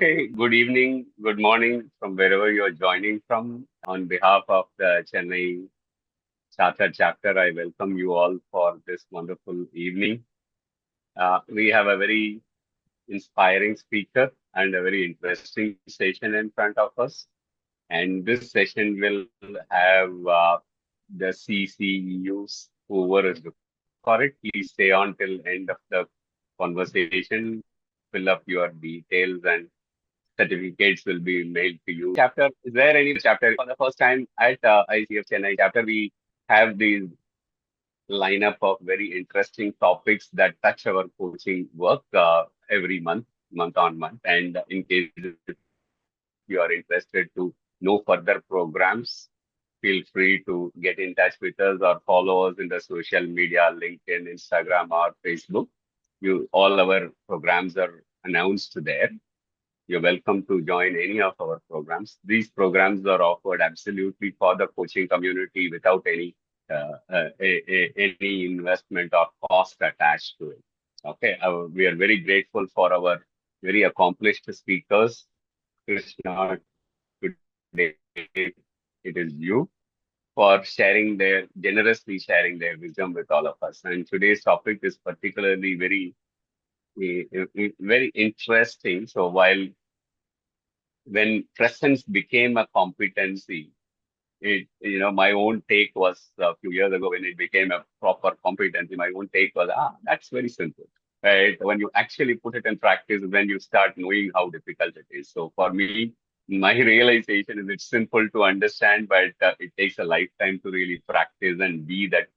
Okay, good evening, good morning from wherever you are joining from. On behalf of the Chennai Charter Chapter, I welcome you all for this wonderful evening. We have a very inspiring speaker and a very interesting session in front of us. And this session will have the CCEUs, whoever is for it. Please stay on till end of the conversation, fill up your details and certificates will be mailed to you. Chapter, is there any chapter? For the first time at ICF Chennai Chapter, we have these lineup of very interesting topics that touch our coaching work every month, month on month. And in case you are interested to know further programs, feel free to get in touch with us or follow us in the social media, LinkedIn, Instagram, or Facebook. All our programs are announced there. You're welcome to join any of our programs. These programs are offered absolutely for the coaching community without any any investment or cost attached to it. Okay, we are very grateful for our very accomplished speakers. Krishna, today it is you for generously sharing their wisdom with all of us. And today's topic is particularly very interesting. So when presence became a competency, my own take was a few years ago when it became a proper competency. My own take was, that's very simple, right? When you actually put it in practice, when you start knowing how difficult it is. So for me, my realization is it's simple to understand, but it takes a lifetime to really practice and be that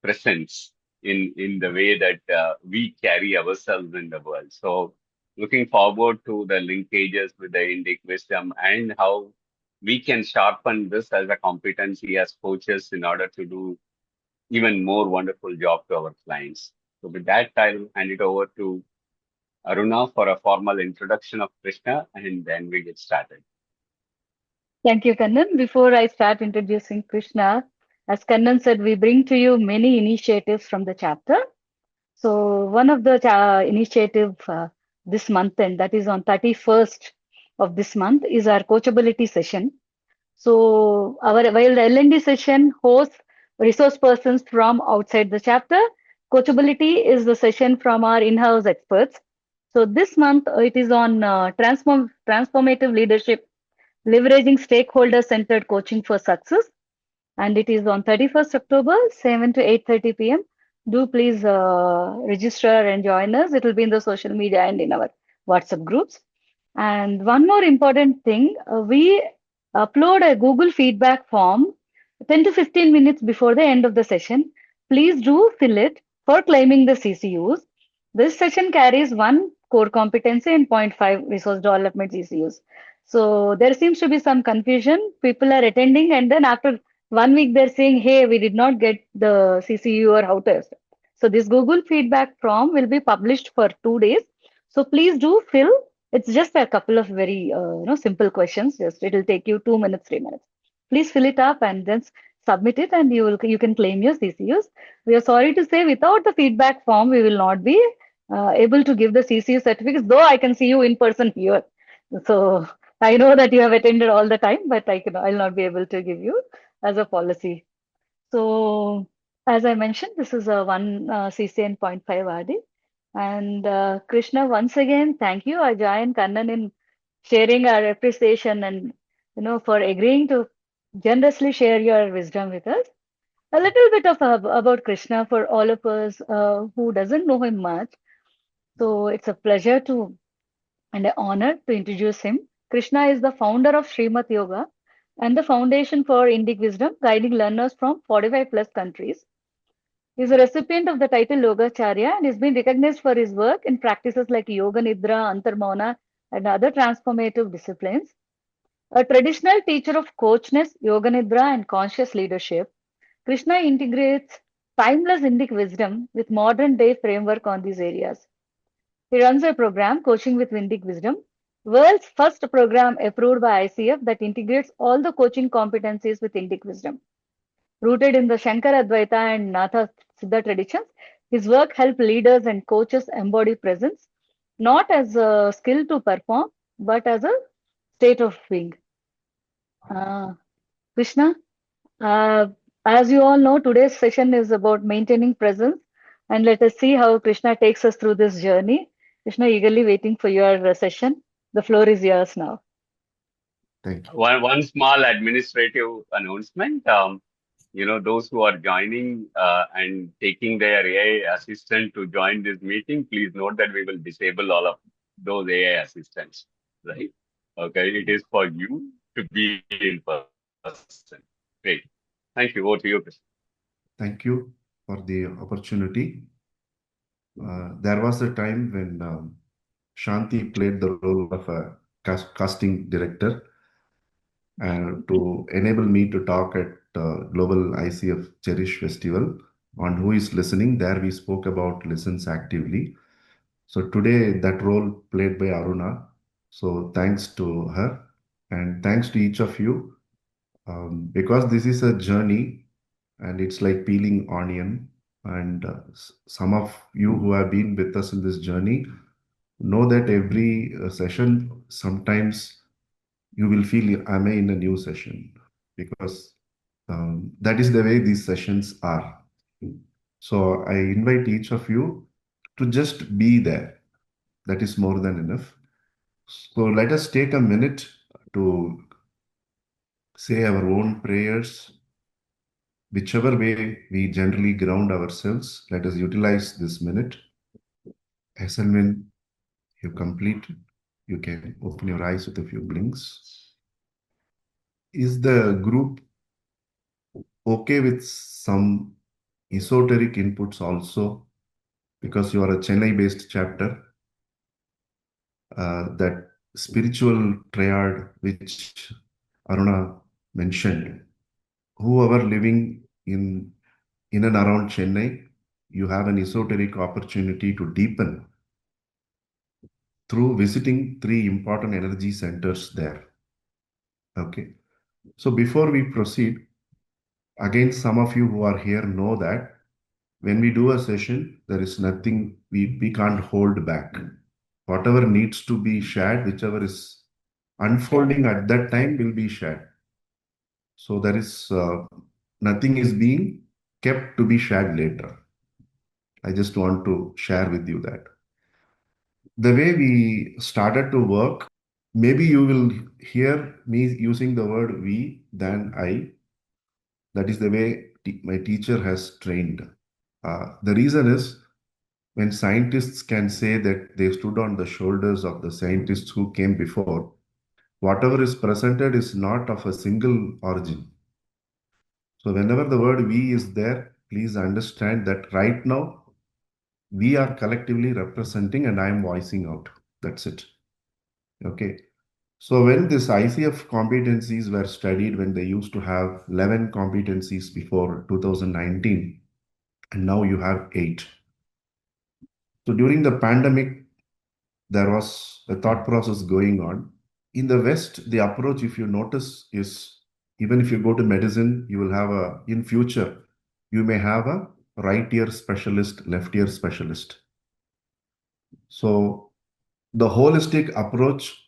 presence in the way that we carry ourselves in the world. So looking forward to the linkages with the Indic Wisdom and how we can sharpen this as a competency as coaches in order to do even more wonderful job to our clients. So with that, I'll hand it over to Aruna for a formal introduction of Krishna, and then we get started. Thank you, Kannan. Before I start introducing Krishna, as Kannan said, we bring to you many initiatives from the chapter. So one of the initiative this month, and that is on 31st of this month, is our coachability session. So while the L&D session hosts resource persons from outside the chapter, coachability is the session from our in-house experts. So this month it is on transformative leadership, leveraging stakeholder-centered coaching for success. And it is on 31st October, 7 to 8:30 p.m. Do please register and join us. It will be in the social media and in our WhatsApp groups. And one more important thing, we upload a Google feedback form 10 to 15 minutes before the end of the session. Please do fill it for claiming the CCUs. This session carries 1 core competency and 0.5 resource development CCUs. So there seems to be some confusion. People are attending and then after 1 week they're saying, hey, we did not get the CCU or how to. So this Google feedback form will be published for 2 days. So please do fill. It's just a couple of very simple questions. Just it will take you 2 minutes, 3 minutes. Please fill it up and then submit it, and you can claim your CCUs. We are sorry to say, without the feedback form, we will not be able to give the CCU certificates. Though I can see you in person here, so I know that you have attended all the time, but I'll not be able to give you as a policy. So as I mentioned, this is a 1 CC and 0.5 RD. And Krishna, once again, thank you, Ajay and Kannan, in sharing our appreciation and for agreeing to generously share your wisdom with us. A little bit of about Krishna for all of us who doesn't know him much. So it's a pleasure and an honor to introduce him. Krishna is the founder of Shrimath Yoga and the foundation for Indic Wisdom, guiding learners from 45 plus countries. He is a recipient of the title Yogacharya and has been recognized for his work in practices like Yoga Nidra, 𝘕𝑁𝑗𝑠, and other transformative disciplines. A traditional teacher of Coachness, Yoga Nidra, and conscious leadership, Krishna integrates timeless Indic wisdom with modern day framework on these areas. He runs a program, Coaching with Indic Wisdom, world's first program approved by ICF that integrates all the coaching competencies with Indic wisdom. Rooted in the Shankara Advaita and Natha Siddha traditions, his work helps leaders and coaches embody presence, not as a skill to perform, but as a state of being. Krishna, uh, as you all know, today's session is about maintaining presence, and let us see how Krishna takes us through this journey. Krishna, eagerly waiting for your session. The floor is yours now. Thank you. One small administrative announcement. Those who are joining and taking their AI assistant to join this meeting, please note that we will disable all of those AI assistants, right? Okay, it is for you to be in person. Great. Thank you. Over to you, Krishna. Thank you for the opportunity. There was a time when Shanti played the role of a casting director to enable me to talk at Global ICF Cherish Festival on Who is Listening. There we spoke about listens actively. So today that role played by Aruna. So thanks to her and thanks to each of you because this is a journey and it's like peeling onion. And some of you who have been with us in this journey know that every session, sometimes you will feel, am I in a new session? Because that is the way these sessions are. So I invite each of you to just be there. That is more than enough. So let us take a minute to say our own prayers. Whichever way we generally ground ourselves, let us utilize this minute. As and when you complete, you can open your eyes with a few blinks. Is the group okay with some esoteric inputs also? Because you are a Chennai-based chapter, that spiritual triad which Aruna mentioned, whoever living in and around Chennai, you have an esoteric opportunity to deepen through visiting 3 important energy centers there. Okay. So before we proceed, again, some of you who are here know that when we do a session, there is nothing, we can't hold back. Whatever needs to be shared, whichever is unfolding at that time will be shared. So there is nothing is being kept to be shared later. I just want to share with you that. The way we started to work, maybe you will hear me using the word we than I. That is the way my teacher has trained. The reason is when scientists can say that they stood on the shoulders of the scientists who came before, whatever is presented is not of a single origin. So whenever the word we is there, please understand that right now we are collectively representing and I am voicing out. That's it. Okay. So when this ICF competencies were studied, when they used to have 11 competencies before 2019, and now you have 8. So during the pandemic, there was a thought process going on. In the West, the approach, if you notice, is even if you go to medicine, you will have in future, you may have a right ear specialist, left ear specialist. So the holistic approach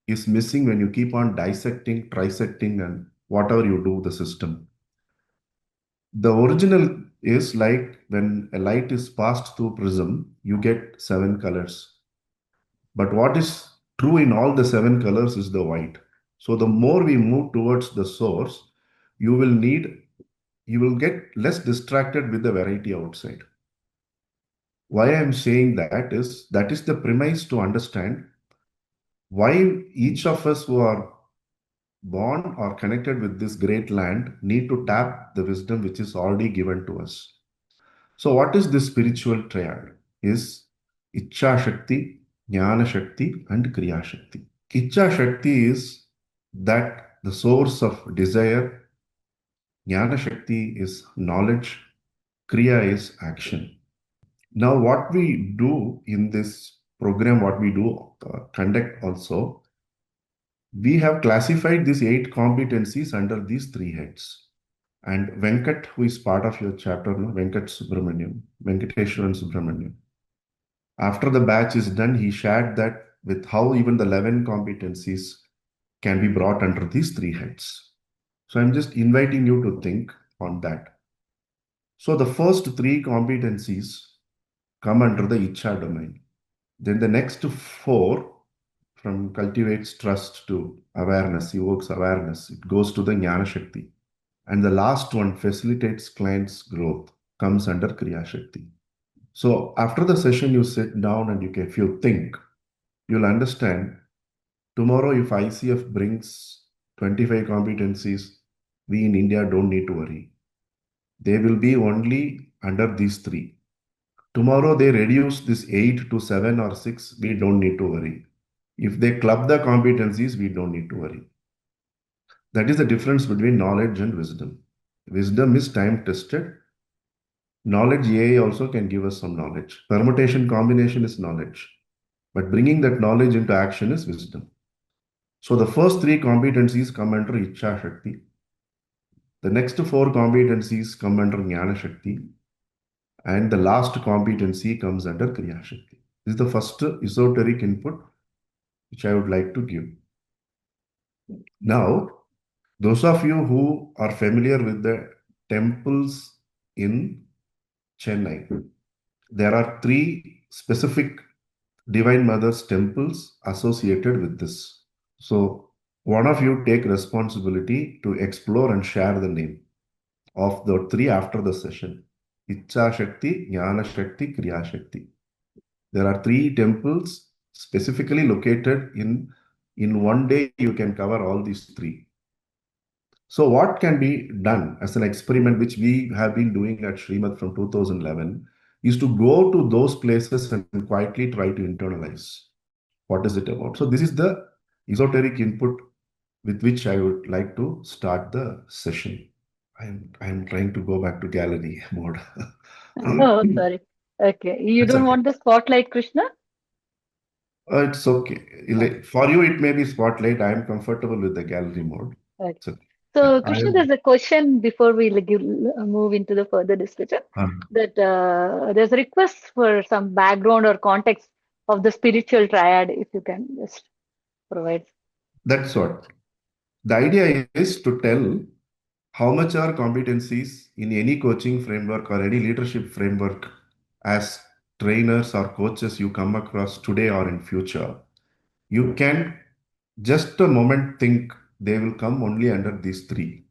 is missing when you keep on dissecting, trisecting, and whatever you do the system. The original is like when a light is passed through prism, you get 7 colors. But what is true in all the 7 colors is the white. So the more we move towards the source, you will get less distracted with the variety outside. Why I'm saying that is the premise to understand why each of us who are born or connected with this great land need to tap the wisdom which is already given to us. So what is this spiritual triad? Is Ichcha Shakti, Jnana Shakti and Kriya Shakti. Ichcha Shakti is that the source of desire, Jnana Shakti is knowledge, Kriya is action. Now what we do in this program, what we do conduct also, we have classified these 8 competencies under these 3 heads. And Venkat, who is part of your chapter, no? Venkateshwaran Subramaniam. After the batch is done, he shared that with how even the 11 competencies can be brought under these three heads. So I'm just inviting you to think on that. So the first three competencies come under the Icha domain. Then the next four, from cultivates trust to awareness, evokes awareness, it goes to the Jnana Shakti. And the last one, facilitates clients' growth, comes under Kriya Shakti. So after the session, you sit down and if you think, you'll understand tomorrow if ICF brings 25 competencies, we in India don't need to worry. They will be only under these three. Tomorrow they reduce this 8 to 7 or 6, we don't need to worry. If they club the competencies, we don't need to worry. That is the difference between knowledge and wisdom. Wisdom is time tested. Knowledge, AI also can give us some knowledge. Permutation combination is knowledge. But bringing that knowledge into action is wisdom. So the first three competencies come under Icha Shakti. The next four competencies come under Jnana Shakti. And the last competency comes under Kriya Shakti. This is the first esoteric input which I would like to give. Now, those of you who are familiar with the temples in Chennai, there are three specific Divine Mother's temples associated with this. So, one of you take responsibility to explore and share the name of the three after the session. Icha Shakti, Jnana Shakti, Kriya Shakti. There are three temples specifically located in one day you can cover all these three. So what can be done as an experiment, which we have been doing at Shrimath from 2011, is to go to those places and quietly try to internalize what is it about. So this is the esoteric input with which I would like to start the session. I'm trying to go back to gallery mode. Oh, sorry. Okay. You It's don't okay. want the spotlight, Krishna? It's okay. For you, it may be spotlight. I am comfortable with the gallery mode. Okay. It's okay. Yeah, So, Krishna, there's a question before we move into the further discussion, that there's a request for some background or context of the spiritual triad, if you can just provide. that's what. The idea is to tell how much are competencies in any coaching framework or any leadership framework as trainers or coaches you come across today or in future. You can just a moment think they will come only under these three.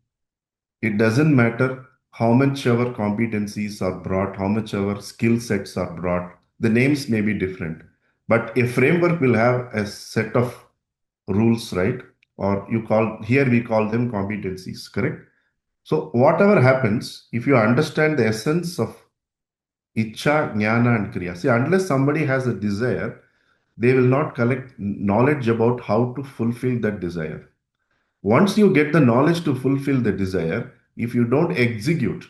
It doesn't matter how much our competencies are brought, how much our skill sets are brought. The names may be different, but a framework will have a set of rules, right? Or here we call them competencies, correct? So whatever happens, if you understand the essence of Icha, Jnana, and Kriya, see, unless somebody has a desire, they will not collect knowledge about how to fulfill that desire. Once you get the knowledge to fulfill the desire, if you don't execute,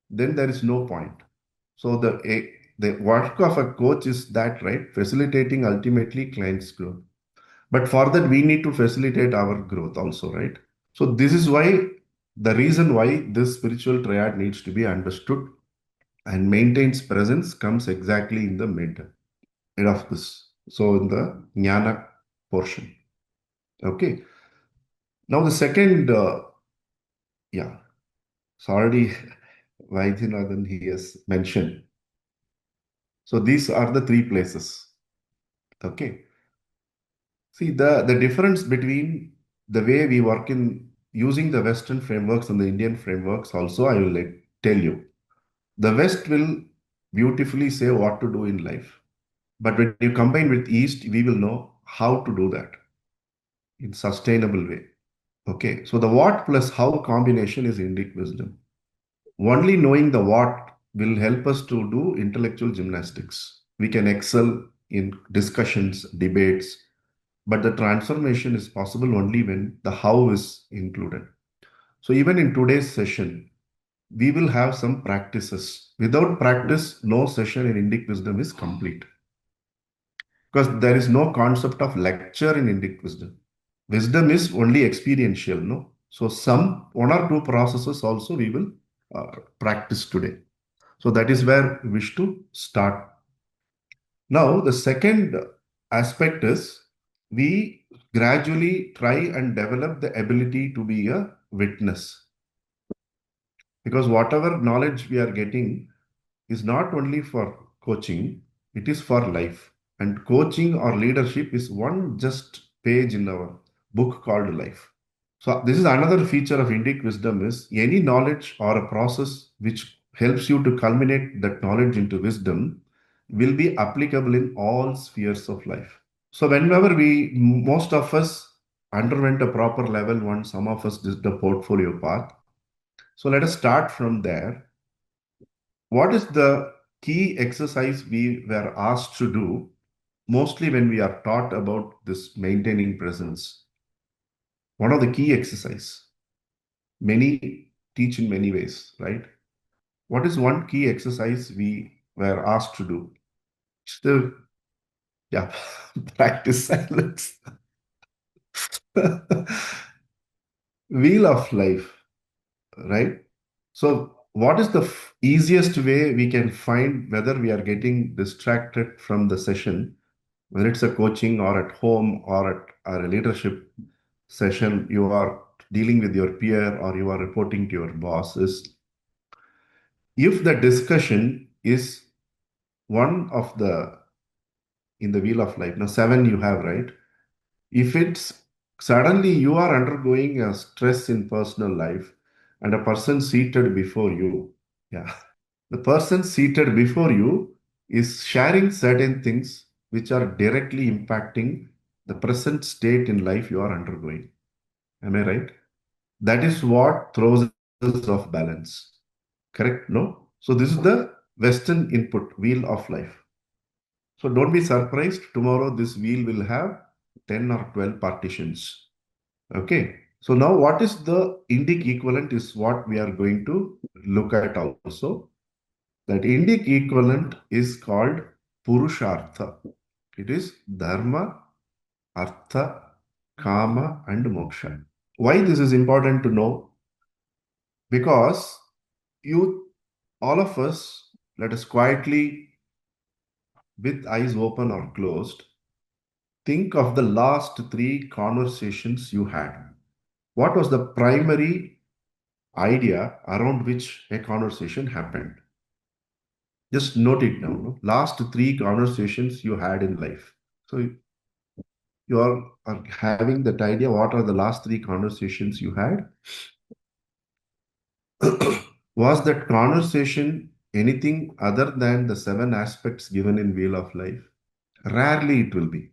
then there is no point. So the work of a coach is that, right? Facilitating ultimately clients' growth. But for that, we need to facilitate our growth also, right? So this is why the reason why this spiritual triad needs to be understood and maintains presence comes exactly in the mid of this. So in the jnana portion. Okay. Now the second, it's already Vaidyanathan he has mentioned. So these are the three places. Okay. See the difference between the way we work in using the Western frameworks and the Indian frameworks also I will tell you. The West will beautifully say what to do in life. But when you combine with East, we will know how to do that in sustainable way. Okay, so the what plus how combination is Indic wisdom. Only knowing the what will help us to do intellectual gymnastics. We can excel in discussions, debates, but the transformation is possible only when the how is included. So even in today's session, we will have some practices. Without practice, no session in Indic wisdom is complete. Because there is no concept of lecture in Indic wisdom. Wisdom is only experiential, no? So one or two processes also we will practice today. So that is where we wish to start. Now, the second aspect is we gradually try and develop the ability to be a witness. Because whatever knowledge we are getting is not only for coaching, it is for life. And coaching or leadership is one just page in our book called life. So this is another feature of Indic wisdom is any knowledge or a process which helps you to culminate that knowledge into wisdom will be applicable in all spheres of life. So whenever most of us underwent a proper level one, some of us did the portfolio path. So let us start from there. What is the key exercise we were asked to do mostly when we are taught about this maintaining presence? One of the key exercise. Many teach in many ways, right? What is one key exercise we were asked to do? Still, yeah, practice silence. Wheel of life, right? So, what is the easiest way we can find whether we are getting distracted from the session, whether it's a coaching or at home or at a leadership session, you are dealing with your peer or you are reporting to your boss, is if the discussion is one of the in the wheel of life. Now, 7 you have, right? If it's suddenly you are undergoing a stress in personal life and a person seated before you, yeah, the person seated before you is sharing certain things which are directly impacting the present state in life you are undergoing. Am I right? That is what throws us off balance. Correct? No? So, this is the Western input, wheel of life. So don't be surprised. Tomorrow, this wheel will have 10 or 12 partitions. Okay. So now what is the Indic equivalent is what we are going to look at also. That Indic equivalent is called Purushartha. It is Dharma, Artha, Kama and Moksha. Why this is important to know? Because all of us, let us quietly, with eyes open or closed, think of the last 3 conversations you had. What was the primary idea around which a conversation happened? Just note it down. No? Last 3 conversations you had in life. So you are having that idea. What are the last 3 conversations you had? Was that conversation anything other than the 7 aspects given in Wheel of Life? Rarely it will be.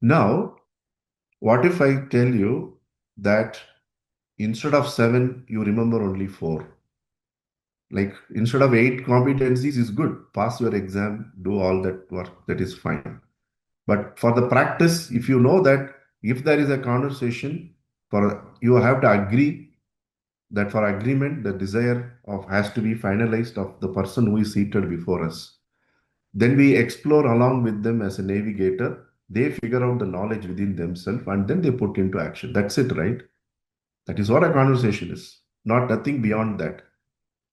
Now, what if I tell you that instead of 7, you remember only 4? Like instead of 8 competencies is good. Pass your exam, do all that work, that is fine. But for the practice, if you know that if there is a conversation, you have to agree that for agreement, the desire of has to be finalized of the person who is seated before us. Then we explore along with them as a navigator. They figure out the knowledge within themselves and then they put into action. That's it, right? That is what a conversation is, not nothing beyond that.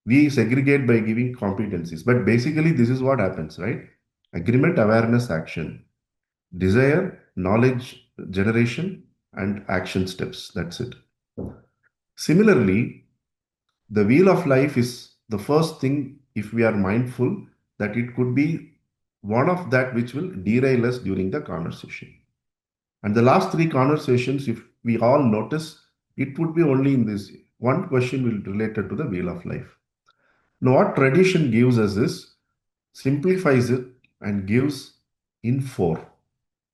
We segregate by giving competencies, but basically, this is what happens, right? Agreement, awareness, action, desire, knowledge generation, and action steps. That's it. Similarly, the wheel of life is the first thing, if we are mindful, that it could be one of that which will derail us during the conversation. And the last 3 conversations, if we all notice, it would be only in this one question will related to the wheel of life. Now, what tradition gives us is simplifies it and gives in 4.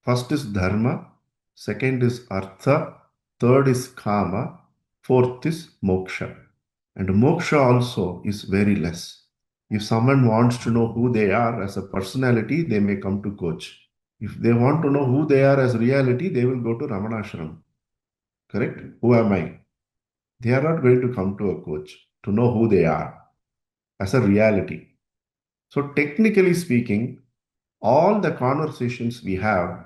First is dharma, second is artha, third is kama, fourth is moksha. And moksha also is very less. If someone wants to know who they are as a personality, they may come to coach. If they want to know who they are as reality, they will go to Ramanashram. Correct? Who am I? They are not going to come to a coach to know who they are as a reality. So, technically speaking, all the conversations we have,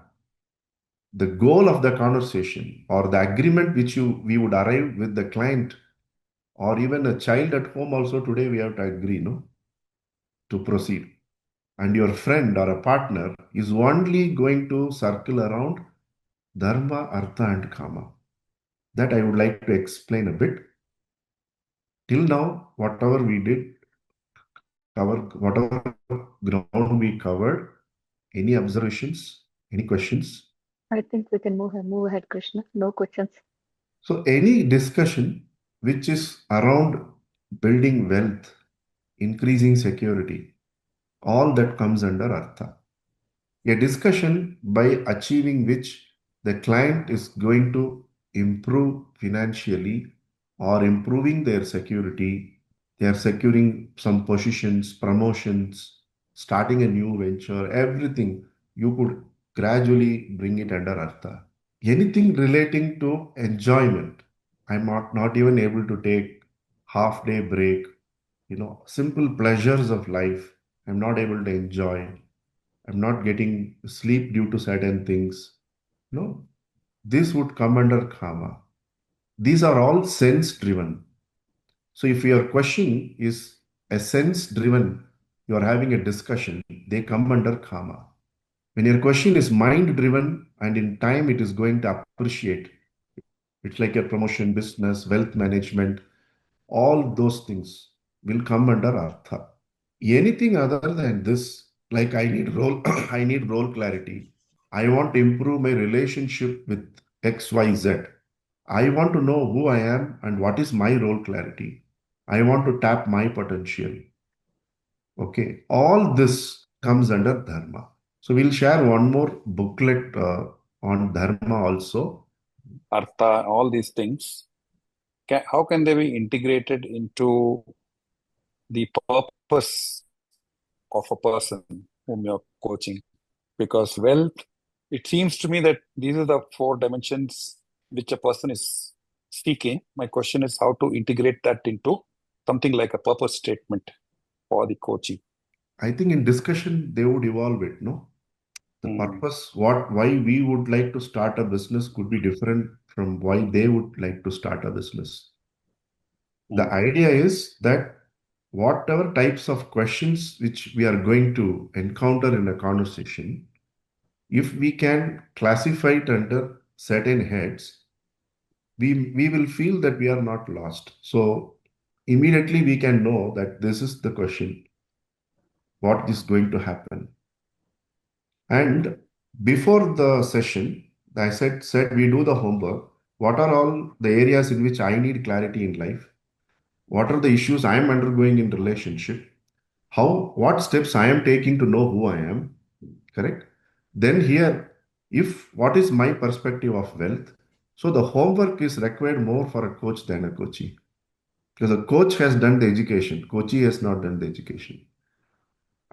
the goal of the conversation or the agreement which we would arrive with the client or even a child at home also today we have to agree, no, to proceed. and your friend or a partner is only going to circle around dharma, artha, and kama. That I would like to explain a bit. Till now, whatever we did, whatever ground we covered, any observations, any questions? I think we can move ahead, Krishna. No questions. So any discussion which is around building wealth, increasing security, all that comes under artha. A discussion by achieving which the client is going to improve financially or improving their security, they are securing some positions, promotions, starting a new venture, everything you could gradually bring it under artha. Anything relating to enjoyment, I'm not even able to take half day break, simple pleasures of life, I'm not able to enjoy. I'm not getting sleep due to certain things. No, this would come under karma. These are all sense driven. So if your question is a sense driven, you are having a discussion, they come under karma. When your question is mind driven and in time it is going to appreciate, it's like a promotion, business, wealth management, all those things will come under artha. Anything other than this, like I need role, I need role clarity. I want to improve my relationship with XYZ. I want to know who I am and what is my role clarity. I want to tap my potential. Okay, all this comes under dharma. So we'll share one more booklet on dharma also. Artha, all these things, how can they be integrated into the purpose of a person whom you're coaching? Because wealth, it seems to me that these are the 4 dimensions which a person is seeking. My question is how to integrate that into something like a purpose statement for the coaching. I think in discussion they would evolve it, no? The purpose, why we would like to start a business could be different from why they would like to start a business. The idea is that whatever types of questions which we are going to encounter in a conversation, if we can classify it under certain heads, we will feel that we are not lost. So immediately we can know that this is the question, what is going to happen. And before the session, I said we do the homework. What are all the areas in which I need clarity in life? What are the issues I am undergoing in relationship? What steps I am taking to know who I am? Correct? Then here, what is my perspective of wealth? So the homework is required more for a coach than a coachee. Because a coach has done the education, coachee has not done the education.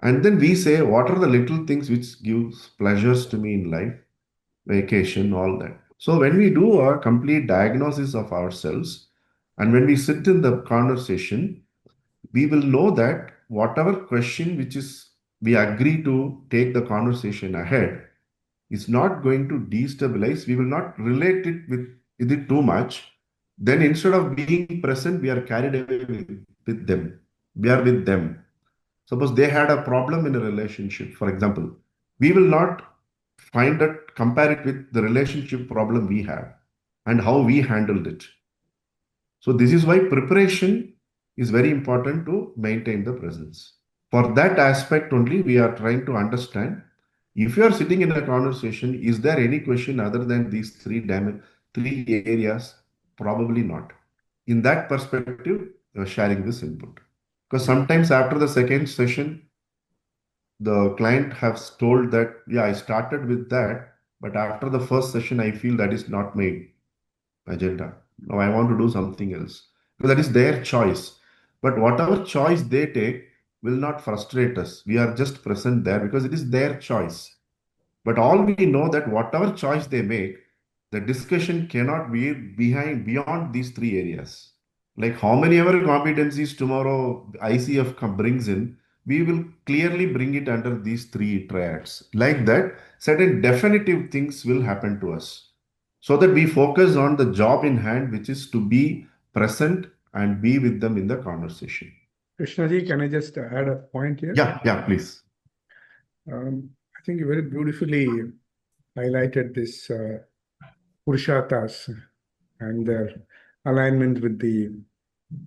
And then we say, what are the little things which gives pleasures to me in life? Vacation, all that. So when we do a complete diagnosis of ourselves, and when we sit in the conversation, we will know that whatever question which is we agree to take the conversation ahead is not going to destabilize. We will not relate it with it too much. Then instead of being present, we are carried away with them. We are with them. Suppose they had a problem in a relationship, for example, we will not compare it with the relationship problem we have and how we handled it. So this is why preparation is very important to maintain the presence. For that aspect only, we are trying to understand. If you are sitting in a conversation, is there any question other than these three areas? Probably not. In that perspective, you are sharing this input. Because sometimes after the second session, the client has told that, yeah, I started with that, but after the first session, I feel that is not my agenda. Now I want to do something else. So that is their choice. But whatever choice they take will not frustrate us. We are just present there because it is their choice. But all we know that whatever choice they make, the discussion cannot be beyond these 3 areas. Like how many ever competencies tomorrow ICF brings in, we will clearly bring it under these 3 triads. Like that, certain definitive things will happen to us. So that we focus on the job in hand, which is to be present and be with them in the conversation. Krishnaji, can I just add a point here? Yeah, please. I think you very beautifully highlighted this Purusharthas and their alignment with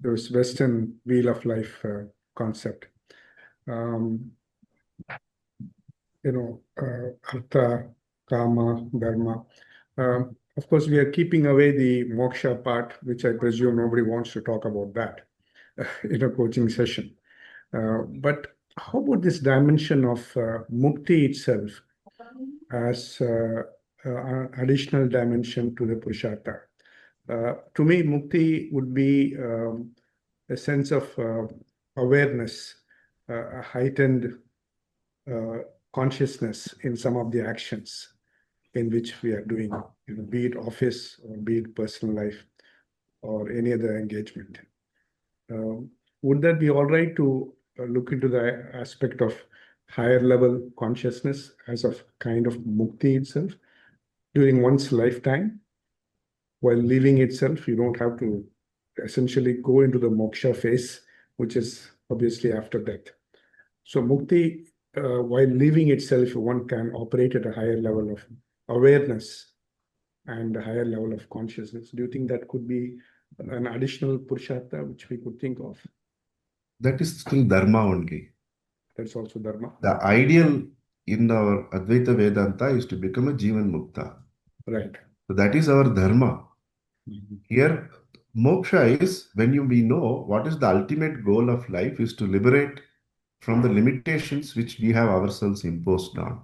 those Western wheel of life concept. Um, Artha, Kama, Dharma. Of course, we are keeping away the moksha part, which I presume nobody wants to talk about that in a coaching session. But how about this dimension of mukti itself as additional dimension to the Purushartha? To me, mukti would be a sense of awareness, a heightened consciousness in some of the actions in which we are doing, be it office or be it personal life or any other engagement. Would that be all right to look into the aspect of higher level consciousness as a kind of mukti itself during one's lifetime? While living itself, you don't have to essentially go into the moksha phase, which is obviously after death. So mukti, while living itself, one can operate at a higher level of awareness and a higher level of consciousness. Do you think that could be an additional purushartha which we could think of? That is still dharma only. That's also dharma. The ideal in our Advaita Vedanta is to become a Jivan Mukta. Right. So that is our dharma. Here, moksha is when we know what is the ultimate goal of life is to liberate from the limitations which we have ourselves imposed on.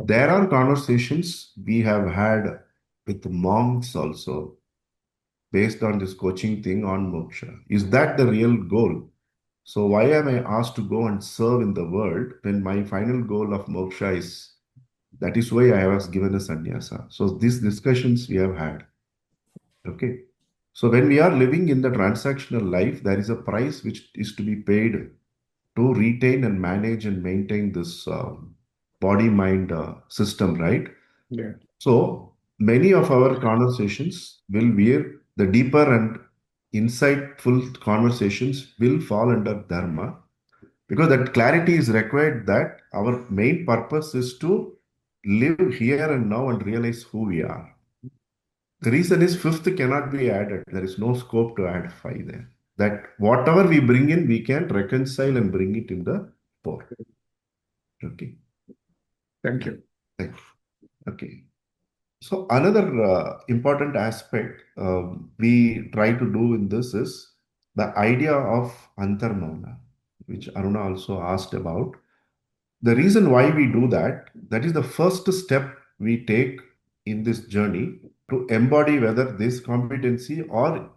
There are conversations we have had with monks also based on this coaching thing on moksha. Is that the real goal? So why am I asked to go and serve in the world when my final goal of moksha is, that is why I was given a sannyasa. So these discussions we have had. Okay. So when we are living in the transactional life, there is a price which is to be paid to retain and manage and maintain this body-mind system, right? Yeah. So many of our conversations will veer, the deeper and insightful conversations will fall under dharma, because that clarity is required that our main purpose is to live here and now and realize who we are. The reason is fifth cannot be added. There is no scope to add five there. That whatever we bring in, we can reconcile and bring it in the four. Okay. Thank you. Thank you. Okay. So another important aspect we try to do in this is the idea of antarmauna, which Aruna also asked about. The reason why we do that, that is the first step we take in this journey to embody whether this competency or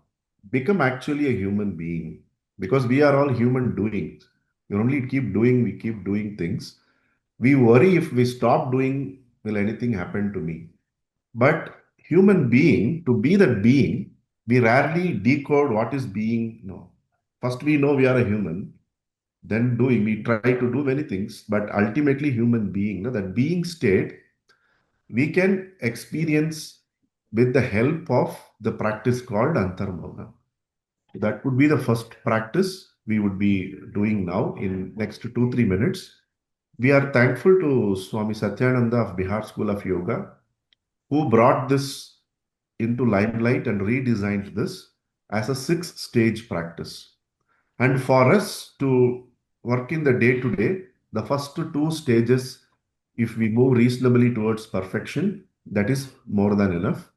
become actually a human being. Because we are all human doings. We only keep doing things. We worry if we stop doing, will anything happen to me? But human being, to be that being, we rarely decode what is being. No. First we know we are a human, then we try to do many things, but ultimately human being, that being state, we can experience with the help of the practice called antarmauna. That would be the first practice we would be doing now in next 2-3 minutes. We are thankful to Swami Satyananda of Bihar School of Yoga, who brought this into limelight and redesigned this as a 6-stage practice. And for us to work in the day-to-day, the first 2 stages, if we move reasonably towards perfection, that is more than enough.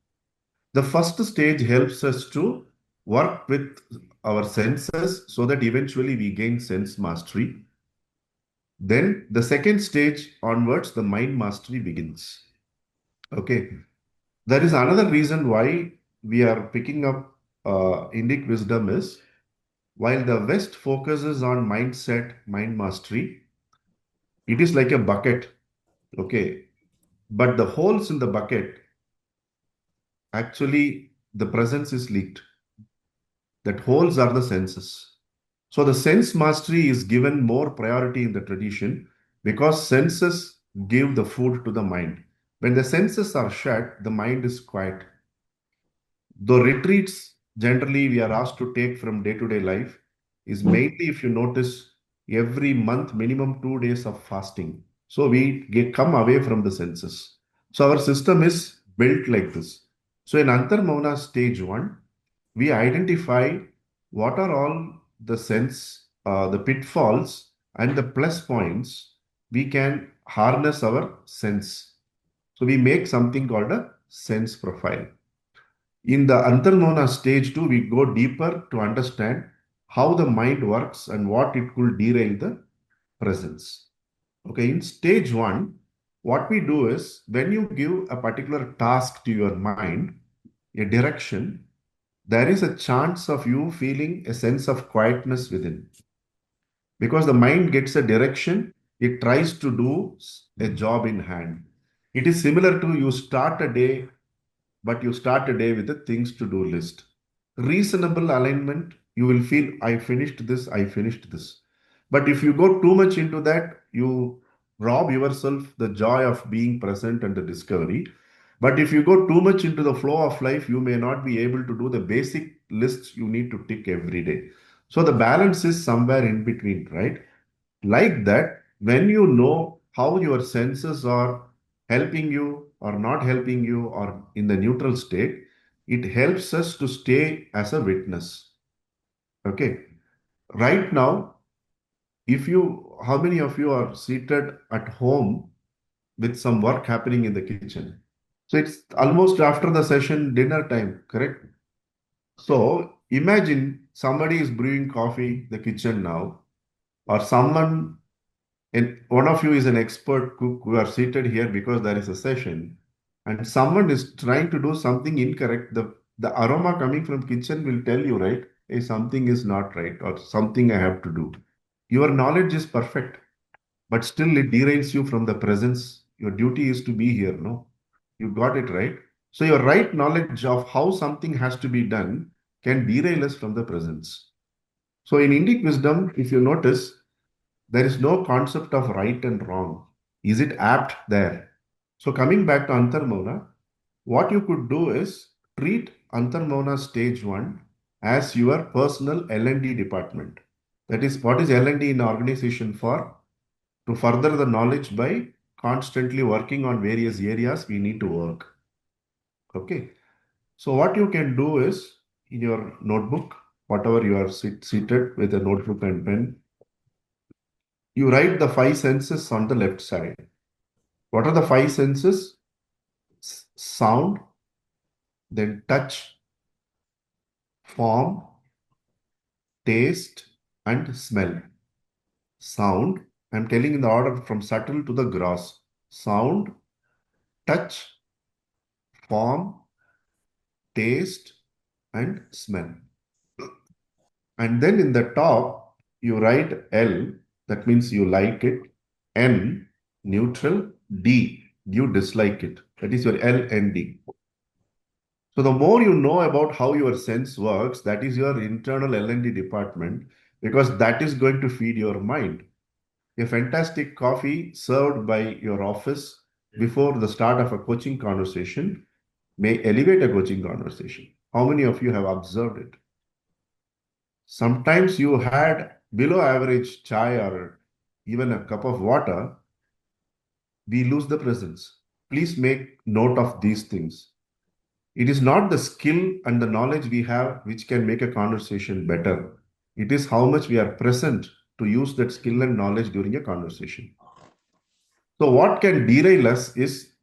The first stage helps us to work with our senses so that eventually we gain sense mastery. Then the second stage onwards, the mind mastery begins. Okay. There is another reason why we are picking up Indic Wisdom is, while the West focuses on mindset, mind mastery, it is like a bucket. Okay. But the holes in the bucket, actually, the presence is leaked. That holes are the senses. So the sense mastery is given more priority in the tradition because senses give the food to the mind. When the senses are shut, the mind is quiet. The retreats generally we are asked to take from day-to-day life is mainly, if you notice, every month minimum 2 days of fasting. So we come away from the senses. So our system is built like this. So in Antarmana stage 1, we identify what are all the the pitfalls and the plus points we can harness our sense. So we make something called a sense profile. In the Antarmana stage 2, we go deeper to understand how the mind works and what it could derail the presence. Okay, in stage 1, what we do is when you give a particular task to your mind, a direction, there is a chance of you feeling a sense of quietness within. Because the mind gets a direction, it tries to do a job in hand. It is similar to you start a day, but you start a day with a things to do list. Reasonable alignment, you will feel, I finished this, I finished this. But if you go too much into that, you rob yourself the joy of being present and the discovery. But if you go too much into the flow of life, you may not be able to do the basic lists you need to tick every day. So the balance is somewhere in between, right? Like that, when you know how your senses are helping you or not helping you or in the neutral state, it helps us to stay as a witness. Okay. Right now, how many of you are seated at home with some work happening in the kitchen? So it's almost after the session, dinner time, correct? So imagine somebody is brewing coffee in the kitchen now, or someone, and one of you is an expert cook who are seated here because there is a session, and someone is trying to do something incorrect. The aroma coming from kitchen will tell you, right? Hey, something is not right or something I have to do. Your knowledge is perfect, but still it derails you from the presence. Your duty is to be here, no? You got it right. So your right knowledge of how something has to be done can derail us from the presence. So in Indic wisdom, if you notice, there is no concept of right and wrong. Is it apt there? So coming back to Antarmona, what you could do is treat Antarmona stage 1 as your personal L&D department. That is, what is L&D in organization for? To further the knowledge by constantly working on various areas we need to work. Okay. So what you can do is in your notebook, whatever you are seated with a notebook and pen, you write the 5 senses on the left side. What are the 5 senses? Sound, then touch, form, taste, and smell. Sound, I'm telling in the order from subtle to the gross. Sound, touch, form, taste, and smell. And then in the top, you write L, that means you like it, N, neutral, D, you dislike it. That is your L and D. So the more you know about how your sense works, that is your internal L&D department, because that is going to feed your mind. A fantastic coffee served by your office before the start of a coaching conversation may elevate a coaching conversation. How many of you have observed it? Sometimes you had below average chai or even a cup of water, we lose the presence. Please make note of these things. It is not the skill and the knowledge we have which can make a conversation better. It is how much we are present to use that skill and knowledge during a conversation. So what can derail us is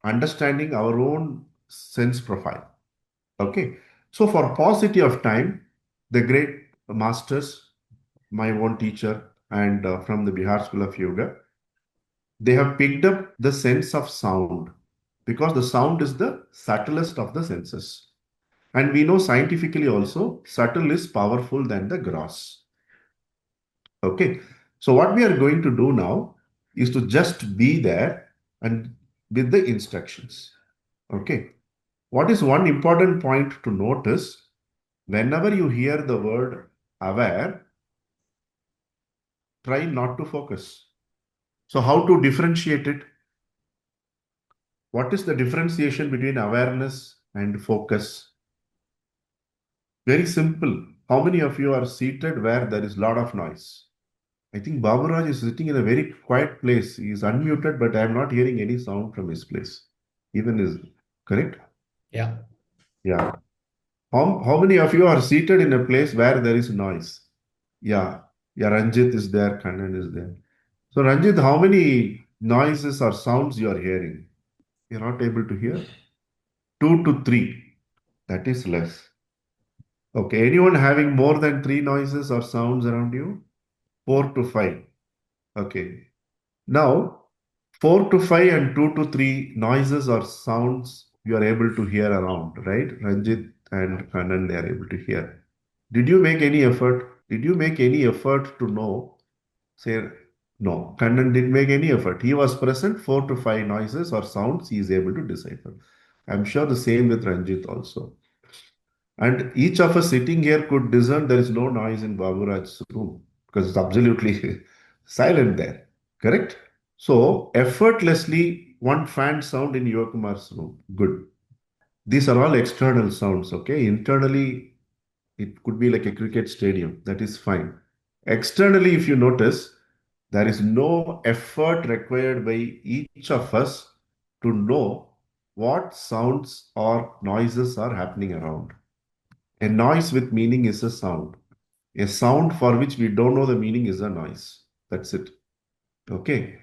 understanding our own sense profile. Okay. So for paucity of time, the great masters, my own teacher and from the Bihar School of Yoga, they have picked up the sense of sound because the sound is the subtlest of the senses. And we know scientifically also, subtle is powerful than the gross. Okay. So what we are going to do now is to just be there and with the instructions. Okay. What is one important point to notice? Whenever you hear the word aware, try not to focus. So how to differentiate it? What is the differentiation between awareness and focus? Very simple. How many of you are seated where there is a lot of noise? I think Baburaj is sitting in a very quiet place. He is unmuted, but I am not hearing any sound from his place. Even is correct? Yeah. Yeah. How many of you are seated in a place where there is noise? Yeah. Yeah, Ranjit is there, Kannan is there. So Ranjit, how many noises or sounds you are hearing? You're not able to hear? 2 to 3. That is less. Okay. Anyone having more than 3 noises or sounds around you? 4 to 5. Okay. Now, 4 to 5 and 2 to 3 noises or sounds you are able to hear around, right? Ranjit and Kannan, they are able to hear. Did you make any effort? Did you make any effort to know? Say, no, Kannan didn't make any effort. He was present, 4 to 5 noises or sounds he is able to decipher. I'm sure the same with Ranjit also. And each of us sitting here could discern there is no noise in Baburaj's room because it's absolutely silent there. Correct? So, effortlessly, one fan sound in Yokumar's room. Good. These are all external sounds, okay? Internally, it could be like a cricket stadium. That is fine. Externally, if you notice, there is no effort required by each of us to know what sounds or noises are happening around. A noise with meaning is a sound. A sound for which we don't know the meaning is a noise. That's it. Okay.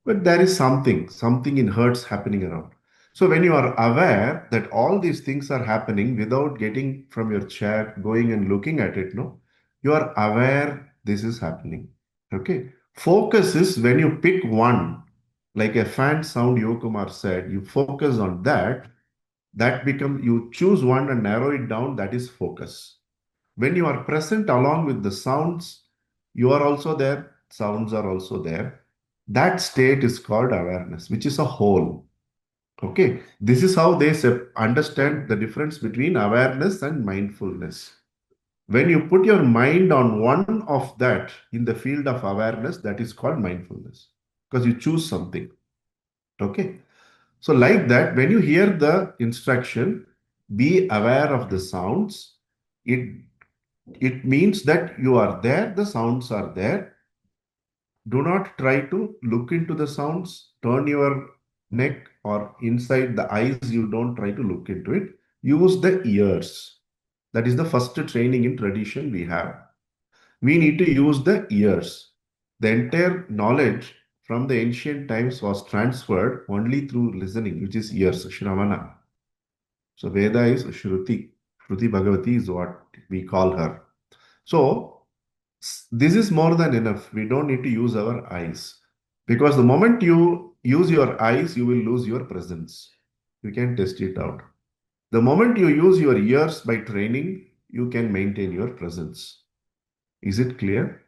But there is something in hertz happening around. So when you are aware that all these things are happening without getting from your chair, going and looking at it, no, you are aware this is happening. Okay. Focus is when you pick one, like a fan sound Yokumar said, you focus on that, you choose one and narrow it down, that is focus. When you are present along with the sounds, you are also there, sounds are also there. That state is called awareness, which is a whole. Okay, this is how they understand the difference between awareness and mindfulness. When you put your mind on one of that in the field of awareness, that is called mindfulness because you choose something. Okay, so like that, when you hear the instruction, be aware of the sounds, it means that you are there, the sounds are there. Do not try to look into the sounds, turn your neck or inside the eyes, you don't try to look into it. Use the ears. That is the first training in tradition we have. We need to use the ears. The entire knowledge from the ancient times was transferred only through listening, which is ears, Shravana. So Veda is Shruti. Shruti Bhagavati is what we call her. So this is more than enough. We don't need to use our eyes. Because the moment you use your eyes, you will lose your presence. You can test it out. The moment you use your ears by training, you can maintain your presence. Is it clear?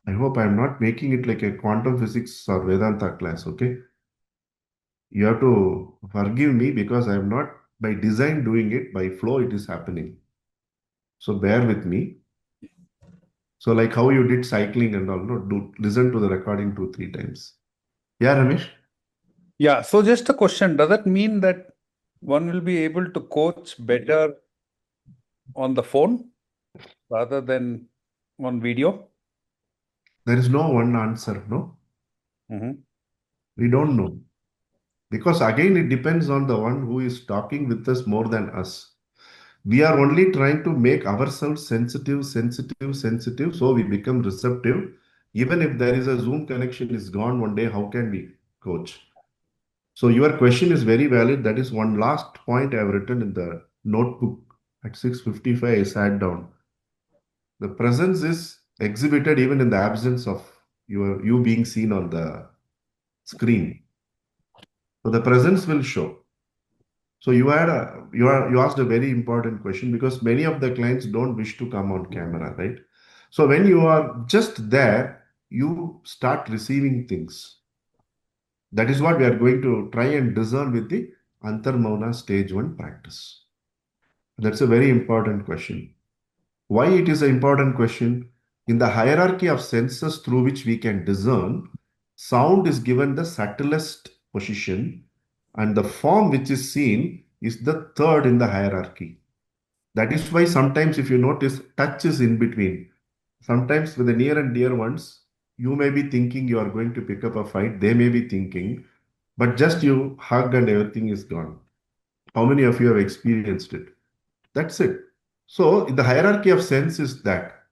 I hope I'm not making it like a quantum physics or Vedanta class, okay? You have to forgive me because I'm not by design doing it, by flow it is happening. So bear with me. So like how you did cycling and all, no, listen to the recording 2-3 times. Yeah, Ramesh? Yeah, so just a question. Does that mean that one will be able to coach better on the phone rather than on video? There is no one answer, no? Mm-hmm. We don't know. Because again, it depends on the one who is talking with us more than us. We are only trying to make ourselves sensitive, so we become receptive. Even if there is a Zoom connection is gone one day, how can we coach? So your question is very valid. That is one last point I have written in the notebook. At 6:55, I sat down. The presence is exhibited even in the absence of you being seen on the screen. So the presence will show. So you asked a very important question because many of the clients don't wish to come on camera, right? So when you are just there, you start receiving things. That is what we are going to try and discern with the Antarmauna stage 1 practice. That's a very important question. Why it is an important question? In the hierarchy of senses through which we can discern, sound is given the subtlest position, and the form which is seen is the third in the hierarchy. That is why sometimes, if you notice, touch is in between. Sometimes with the near and dear ones, You may be thinking you are going to pick up a fight. They may be thinking, but just you hug and everything is gone. How many of you have experienced it? That's it. So the hierarchy of sense is that,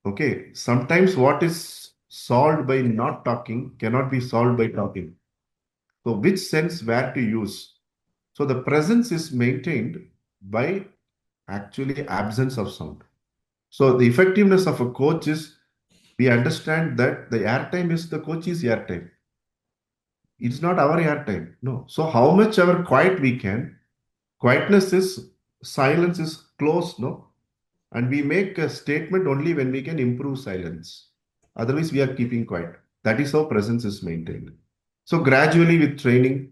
okay, sometimes what is solved by not talking cannot be solved by talking. So which sense where to use? So the presence is maintained by actually absence of sound. So the effectiveness of a coach is we understand that the airtime is the coach's airtime. It's not our airtime. No. So how much our quiet we can, quietness is silence is close, no? And we make a statement only when we can improve silence. Otherwise, we are keeping quiet. That is how presence is maintained. So gradually with training,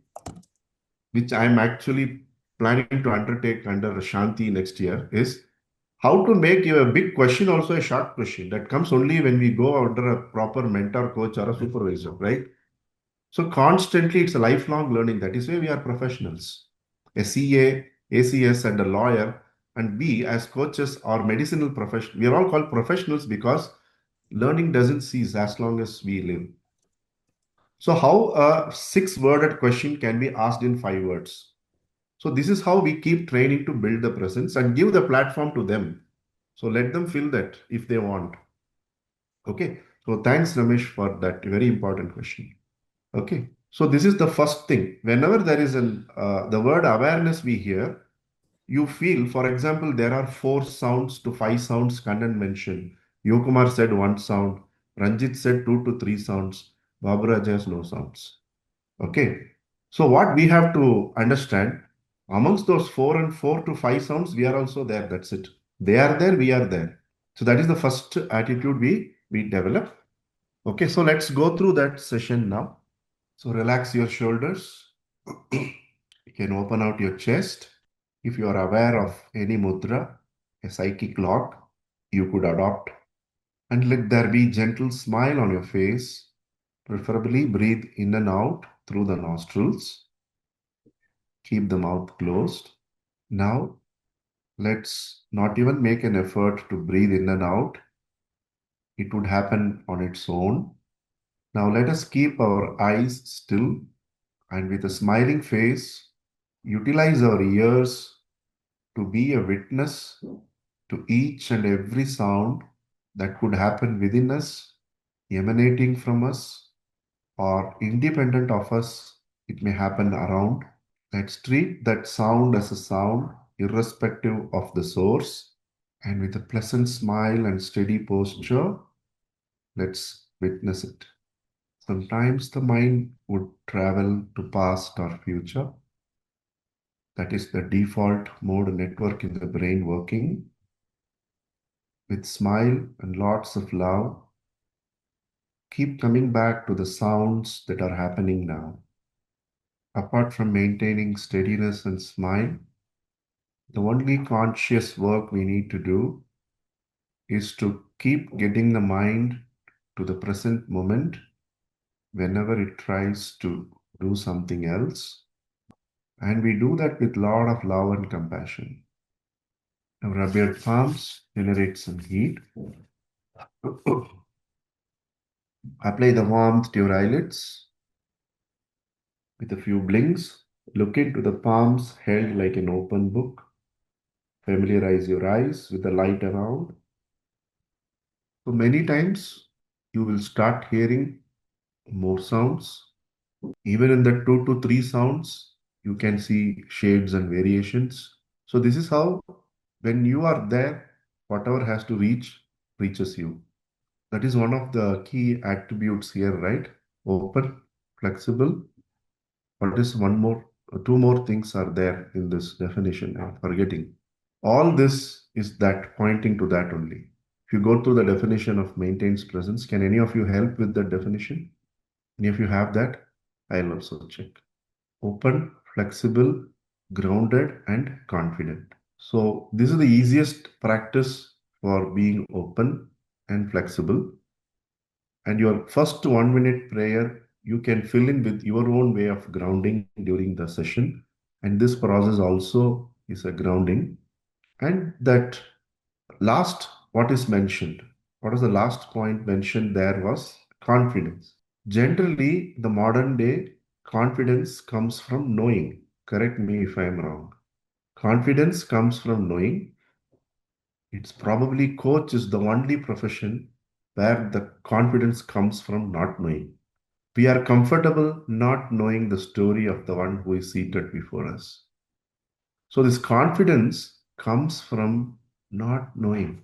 which I'm actually planning to undertake under Shanti next year, is how to make a big question also a short question. That comes only when we go under a proper mentor, coach, or a supervisor, right? So constantly, it's a lifelong learning. That is why we are professionals. A CA, ACS, and a lawyer, and we as coaches are medicinal professionals. We are all called professionals because learning doesn't cease as long as we live. So how a six-worded question can be asked in 5 words? So this is how we keep training to build the presence and give the platform to them. So let them feel that if they want. Okay. So thanks, Ramesh, for that very important question. Okay. So this is the first thing. Whenever there is the word awareness we hear, you feel, for example, there are 4 sounds to 5 sounds Kannan mentioned. Yokumar said 1 sound. Ranjit said 2 to 3 sounds. Baburaj has no sounds. Okay. So what we have to understand, amongst those 4 to 5 sounds, we are also there. That's it. They are there, we are there. So that is the first attitude we develop. Okay, so let's go through that session now. So relax your shoulders. You can open out your chest. If you are aware of any mudra, a psychic lock, you could adopt. And let there be gentle smile on your face. Preferably breathe in and out through the nostrils. Keep the mouth closed. Now, let's not even make an effort to breathe in and out. It would happen on its own. Now, let us keep our eyes still and with a smiling face, utilize our ears to be a witness to each and every sound that could happen within us, emanating from us, or independent of us. It may happen around. Let's treat that sound as a sound, irrespective of the source. And with a pleasant smile and steady posture, let's witness it. Sometimes the mind would travel to past or future. That is the default mode network in the brain working. With smile and lots of love, keep coming back to the sounds that are happening now. Apart from maintaining steadiness and smile, the only conscious work we need to do is to keep getting the mind to the present moment whenever it tries to do something else. And we do that with a lot of love and compassion. Now rub your palms, generate some heat. Apply the warmth to your eyelids. With a few blinks, look into the palms held like an open book. Familiarize your eyes with the light around. So many times you will start hearing more sounds. Even in the 2 to 3 sounds, you can see shades and variations. So this is how, when you are there, whatever has to reach, reaches you. That is one of the key attributes here, right? Open, flexible. What is one more? 2 more things are there in this definition. I'm forgetting. All this is that pointing to that only. If you go through the definition of maintains presence, can any of you help with that definition? Any of you have that? I'll also check. Open, flexible, grounded, and confident. So this is the easiest practice for being open and flexible. And your first 1 minute prayer, you can fill in with your own way of grounding during the session. And this process also is a grounding. And that last, what is mentioned? What is the last point mentioned there was Confidence. Generally, the modern day confidence comes from knowing. Correct me if I'm wrong. Confidence comes from knowing. It's probably coach is the only profession where the confidence comes from not knowing. We are comfortable not knowing the story of the one who is seated before us. So this confidence comes from not knowing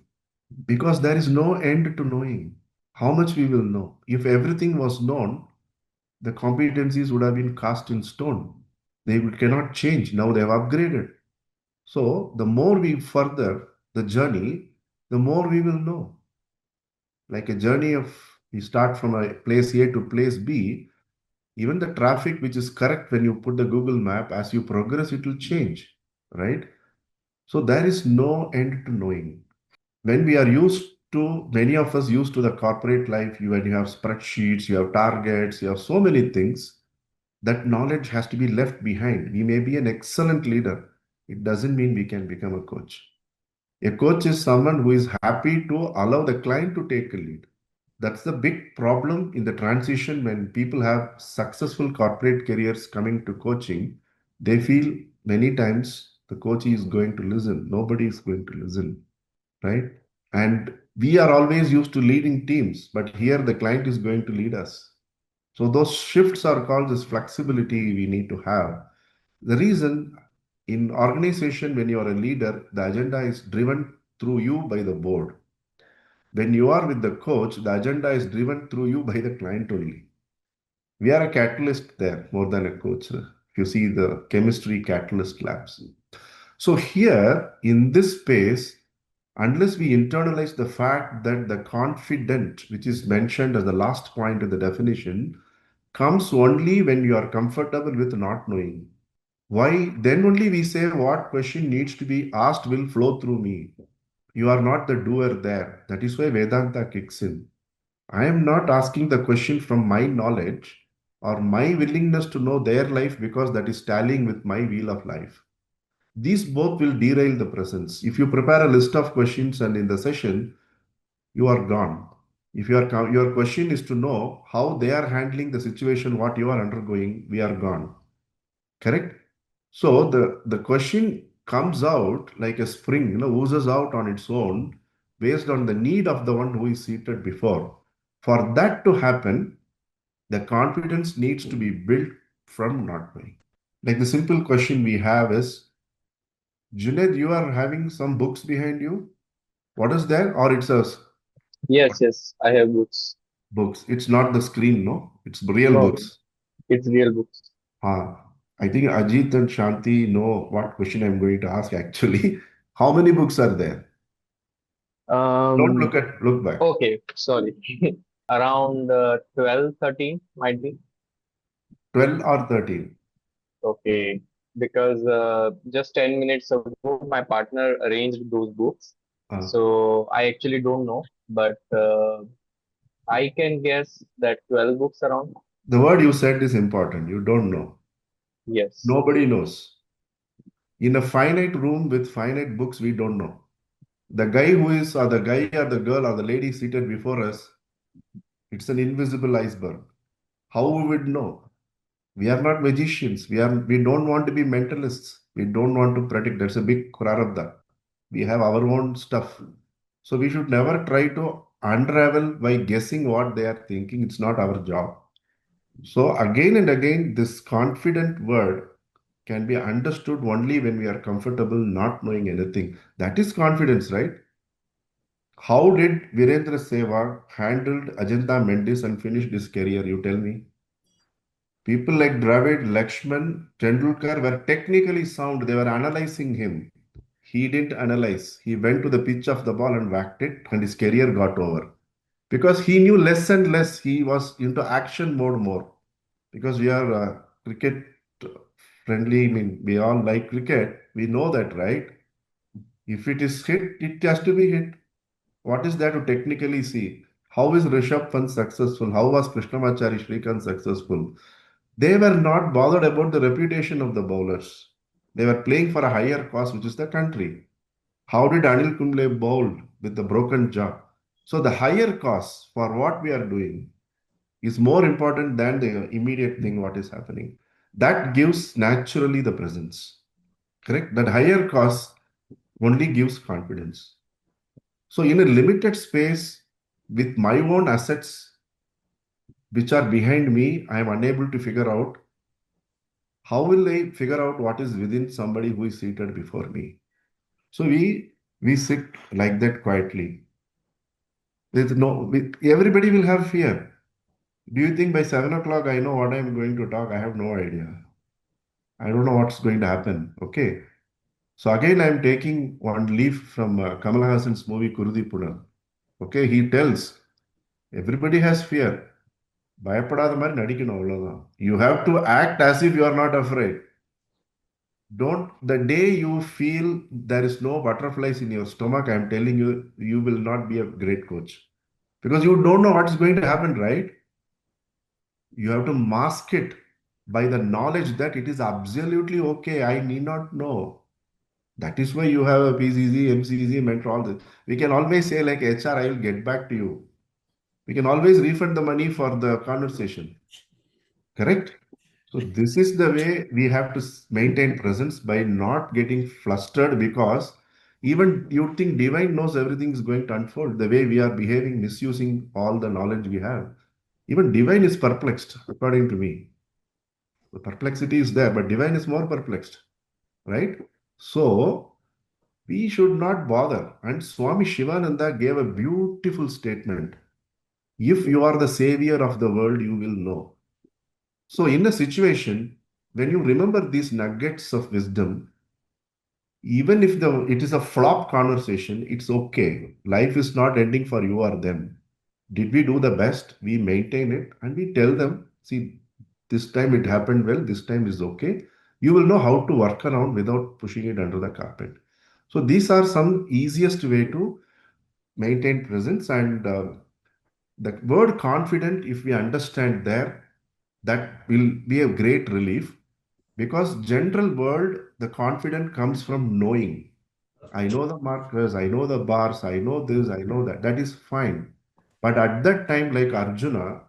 because there is no end to knowing. How much we will know? If everything was known, the competencies would have been cast in stone. Cannot change. Now they have upgraded. So the more we further the journey, the more we will know. Like a journey of we start from a place A to place B, even the traffic which is correct when you put the Google map, as you progress, it will change, right? So there is no end to knowing. When we are used to, many of us used to the corporate life, when you have spreadsheets, you have targets, you have so many things, that knowledge has to be left behind. We may be an excellent leader. It doesn't mean we can become a coach. A coach is someone who is happy to allow the client to take a lead. That's the big problem in the transition when people have successful corporate careers coming to coaching. They feel many times the coach is going to listen. Nobody is going to listen, right? And we are always used to leading teams, but here the client is going to lead us. So those shifts are called this flexibility we need to have. The reason in organization, when you are a leader, the agenda is driven through you by the board. When you are with the coach, the agenda is driven through you by the client only. We are a catalyst there more than a coach. If you see the chemistry catalyst labs. So here in this space, unless we internalize the fact that the confident, which is mentioned as the last point of the definition, comes only when you are comfortable with not knowing. Why? Then only we say what question needs to be asked will flow through me. You are not the doer there. That is why Vedanta kicks in. I am not asking the question from my knowledge or my willingness to know their life because that is tallying with my wheel of life. These both will derail the presence. If you prepare a list of questions and in the session, you are gone. If your question is to know how they are handling the situation, what you are undergoing, we are gone. Correct? So the question comes out like a spring, oozes out on its own based on the need of the one who is seated before. For that to happen, the confidence needs to be built from not knowing. Like the simple question we have is, Junaid, you are having some books behind you. What is there? Or it's a Yes, yes, I have books. books. It's not the screen, no? It's real No, books. it's real books. I think Ajit and Shanti know what question I'm going to ask actually. How many books are there? Don't Um, look back. okay, sorry. Around 12, 13 might be. 12 or 13. Okay, because just 10 minutes ago, my partner arranged those books. Uh, So I actually don't know, but I can guess that 12 books around. the word you said is important. You don't know. Yes. Nobody knows. In a finite room with finite books, we don't know. The guy who is, or the guy or the girl or the lady seated before us, it's an invisible iceberg. How we would know? We are not magicians. We don't want to be mentalists. We don't want to predict. That's a big prarabdha. We have our own stuff. So we should never try to unravel by guessing what they are thinking. It's not our job. So again and again, this confident word can be understood only when we are comfortable not knowing anything. That is confidence, right? How did Virendra Sehwag handled Ajanta Mendis and finished his career? You tell me. People like Dravid, Lakshman, Tendulkar were technically sound. They were analyzing him. He didn't analyze. He went to the pitch of the ball and whacked it, and his career got over. Because he knew less and less. He was into action mode more. Because we are cricket friendly, I mean, we all like cricket. We know that, right? If it is hit, it has to be hit. What is there to technically see? How is Rishabh Pant successful? How was Krishnamacharya Shrikant successful? They were not bothered about the reputation of the bowlers. They were playing for a higher cause, which is the country. How did Anil Kumble bowl with the broken jaw? So the higher cause for what we are doing, is more important than the immediate thing what is happening. That gives naturally the presence. Correct? That higher cause only gives confidence. So in a limited space with my own assets which are behind me, I am unable to figure out how will I figure out what is within somebody who is seated before me. So we sit like that quietly. Everybody will have fear. Do you think by 7 o'clock I know what I'm going to talk? I have no idea. I don't know what's going to happen. Okay. So again, I'm taking one leaf from Kamal Hassan's movie 𝘠𝘰𝘨𝘢. Okay, he tells everybody has fear. பயப்படாத மாதிரி நடிக்கணும் அவ்வளவுதான். You have to act as if you are not afraid. The day you feel there is no butterflies in your stomach, I'm telling you, you will not be a great coach. Because you don't know what's going to happen, right? You have to mask it by the knowledge that it is absolutely okay. I need not know. That is why you have a PCC, MCC, mentor, all this. We can always say like HR, I will get back to you. We can always refund the money for the conversation. Correct? So this is the way we have to maintain presence by not getting flustered, because even you think divine knows everything is going to unfold. The way we are behaving, misusing all the knowledge we have. Even divine is perplexed, according to me. The perplexity is there, but divine is more perplexed, right? So we should not bother. And Swami Shivananda gave a beautiful statement. If you are the savior of the world, you will know. So in a situation, when you remember these nuggets of wisdom, even if it is a flop conversation, it's okay. Life is not ending for you or them. Did we do the best? We maintain it and we tell them, see, this time it happened well, this time is okay. You will know how to work around without pushing it under the carpet. So these are some easiest way to maintain presence. And the word confident, if we understand there, that will be a great relief, because general world, the confident comes from knowing. I know the markers, I know the bars, I know this, I know that. That is fine. But at that time, like Arjuna,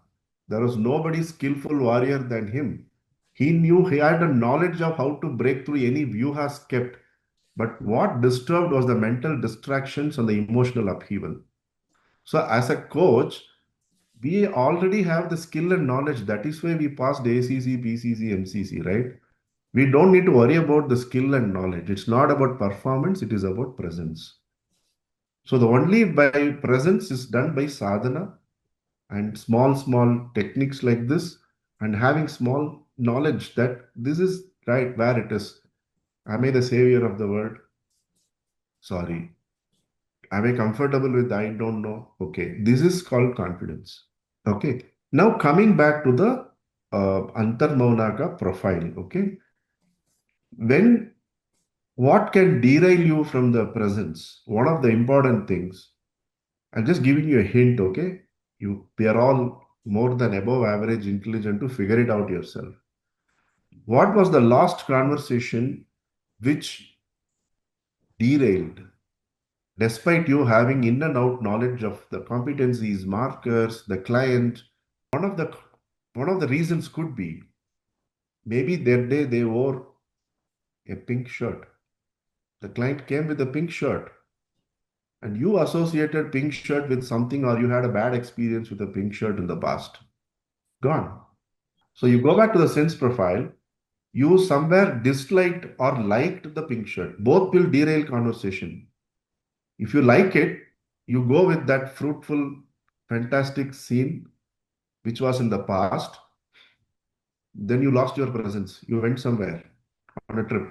there was nobody skillful warrior than him. He knew, he had a knowledge of how to break through any view has kept. But what disturbed was the mental distractions and the emotional upheaval. So as a coach, we already have the skill and knowledge. That is why we passed ACC, PCC, MCC, right? We don't need to worry about the skill and knowledge. It's not about performance, it is about presence. So the only by presence is done by sadhana and small techniques like this, and having small knowledge that this is right where it is. Am I the savior of the world? Sorry. Am I comfortable with I don't know? Okay. This is called confidence. Okay. Now coming back to the Antarmaunaka profile. Okay. What can derail you from the presence? One of the important things, I'm just giving you a hint, okay? We are all more than above average intelligent to figure it out yourself. What was the last conversation which derailed, despite you having in and out knowledge of the competencies, markers, the client? One of the reasons could be maybe that day they wore a pink shirt. The client came with a pink shirt, and you associated pink shirt with something, or you had a bad experience with a pink shirt in the past. Gone. So you go back to the sense profile, you somewhere disliked or liked the pink shirt. Both will derail conversation. If you like it, you go with that fruitful, fantastic scene which was in the past. Then you lost your presence. You went somewhere on a trip.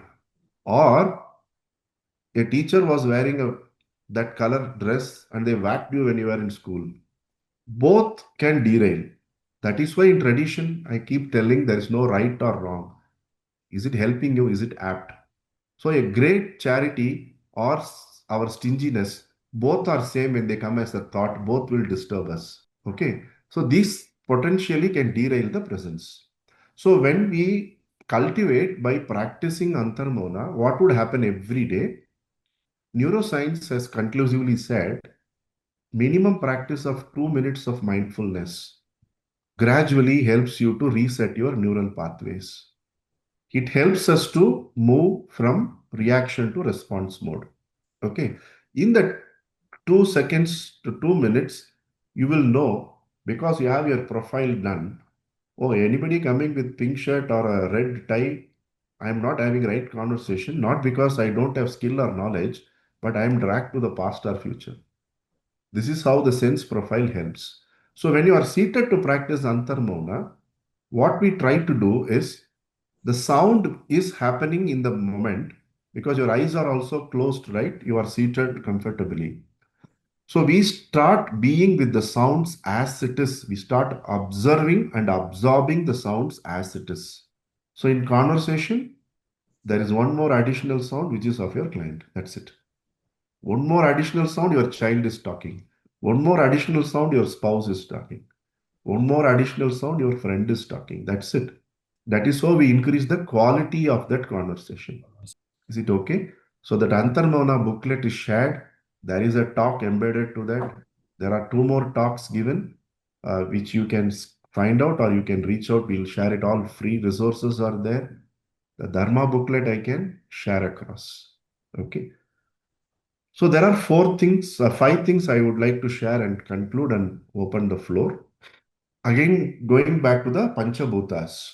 Or a teacher was wearing that color dress and they whacked you when you were in school. Both can derail. That is why in tradition, I keep telling there is no right or wrong. Is it helping you? Is it apt? So a great charity or our stinginess, both are same when they come as a thought, both will disturb us. Okay. So these potentially can derail the presence. So when we cultivate by practicing Antarmona, what would happen every day? Neuroscience has conclusively said minimum practice of 2 minutes of mindfulness. gradually helps you to reset your neural pathways. It helps us to move from reaction to response mode. Okay. In the 2 seconds to 2 minutes, you will know, because you have your profile done. Oh, anybody coming with pink shirt or a red tie, I am not having right conversation, not because I don't have skill or knowledge, but I am dragged to the past or future. This is how the sense profile helps. So when you are seated to practice Antarmona, what we try to do is the sound is happening in the moment because your eyes are also closed, right? You are seated comfortably. So we start being with the sounds as it is. We start observing and absorbing the sounds as it is. So in conversation, there is one more additional sound which is of your client. That's it. One more additional sound, your child is talking. One more additional sound, your spouse is talking. One more additional sound, your friend is talking. That's it. That is how we increase the quality of that conversation. Is it okay? So that Antarmona booklet is shared. There is a talk embedded to that. There are 2 more talks given, which you can find out or you can reach out. We'll share it all. Free resources are there. The Dharma booklet I can share across. Okay. So there are 5 things I would like to share and conclude and open the floor. Again, going back to the Panchabhutas.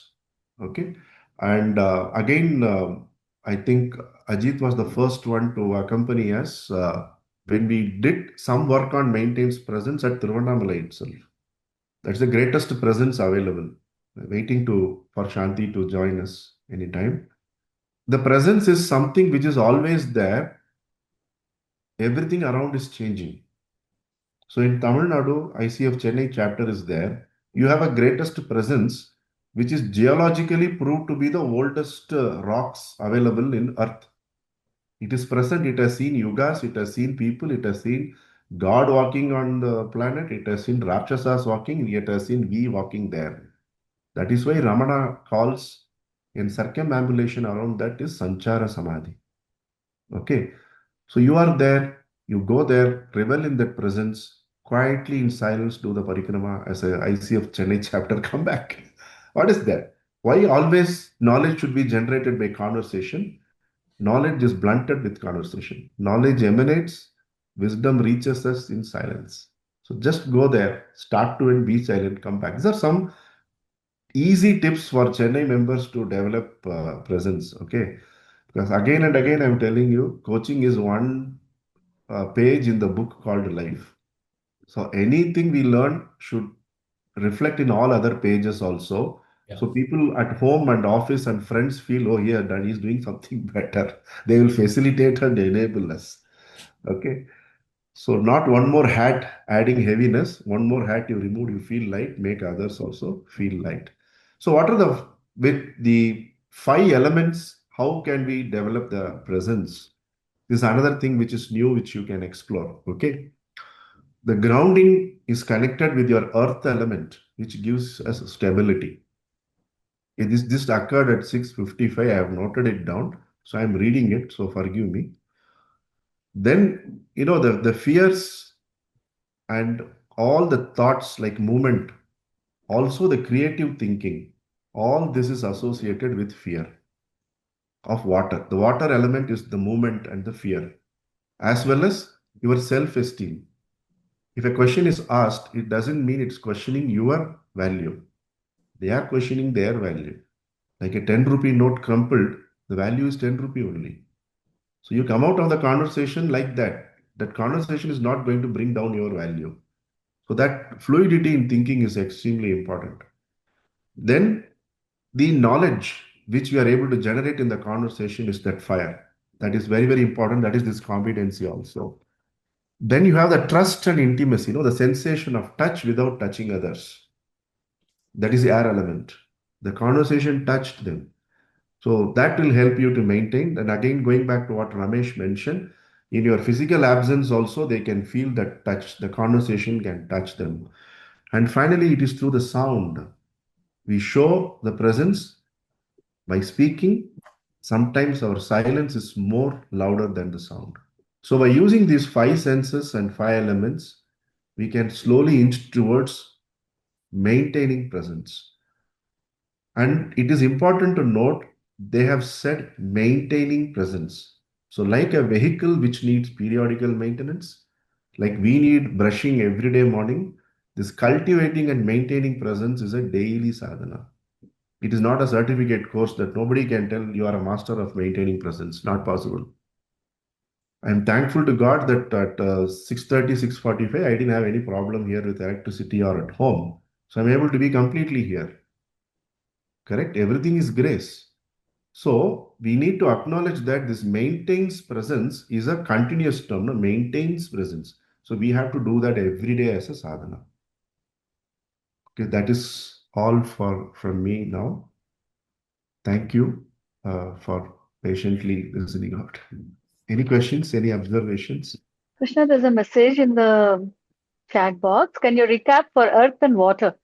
Okay. And again, I think Ajit was the first one to accompany us when we did some work on maintains presence at Tiruvannamalai itself. That's the greatest presence available. Waiting for Shanti to join us anytime. The presence is something which is always there. Everything around is changing. So in Tamil Nadu, ICF Chennai Chapter is there. You have a greatest presence, which is geologically proved to be the oldest rocks available in Earth. It is present, it has seen yugas, it has seen people, it has seen God walking on the planet, it has seen Rakshasas walking, it has seen we walking there. That is why Ramana calls in circumambulation around that is Sanchara Samadhi. Okay. So you are there, you go there, revel in that presence, quietly in silence do the parikrama as a ICF Chennai chapter, come back. What is that? Why always knowledge should be generated by conversation? Knowledge is blunted with conversation. Knowledge emanates, wisdom reaches us in silence. So just go there, start to and be silent, come back. These are some easy tips for Chennai members to develop presence. Okay. Because again and again, I'm telling you, coaching is one page in the book called life. So anything we learn should reflect in all other pages also. Yeah. So people at home and office and friends feel, oh, yeah, daddy is doing something better. They will facilitate and enable us. Okay. So not one more hat adding heaviness, one more hat you remove, you feel light, make others also feel light. So what are with the 5 elements, how can we develop the presence? This is another thing which is new, which you can explore. Okay. The grounding is connected with your earth element, which gives us stability. This occurred at 6:55. I have noted it down. So I'm reading it. So forgive me. Then, the fears and all the thoughts like movement, also the creative thinking, all this is associated with fear of water. The water element is the movement and the fear, as well as your self-esteem. If a question is asked, it doesn't mean it's questioning your value. They are questioning their value. Like a 10 rupee note crumpled, the value is 10 rupee only. So you come out of the conversation like that. That conversation is not going to bring down your value. So that fluidity in thinking is extremely important. Then the knowledge which we are able to generate in the conversation is that fire. That is very, very important. That is this competency also. Then you have the trust and intimacy, the sensation of touch without touching others. That is the air element. The conversation touched them. So that will help you to maintain. And again, going back to what Ramesh mentioned, in your physical absence also, they can feel that touch. The conversation can touch them. And finally, it is through the sound. We show the presence by speaking. Sometimes our silence is more louder than the sound. So by using these 5 senses and 5 elements, we can slowly inch towards maintaining presence. And it is important to note they have said maintaining presence. So, like a vehicle which needs periodical maintenance, like we need brushing every day morning, this cultivating and maintaining presence is a daily sadhana. It is not a certificate course that nobody can tell you are a master of maintaining presence. Not possible. I'm thankful to God that at 6:30, 6:45, I didn't have any problem here with electricity or at home. So I'm able to be completely here. Correct? Everything is grace. So we need to acknowledge that this maintains presence is a continuous term, no? Maintains presence. So we have to do that every day as a sadhana. Okay, that is all from me now. Thank you for patiently listening out. Any questions, any observations? Krishna, there's a message in the chat box. Can you recap for earth and water?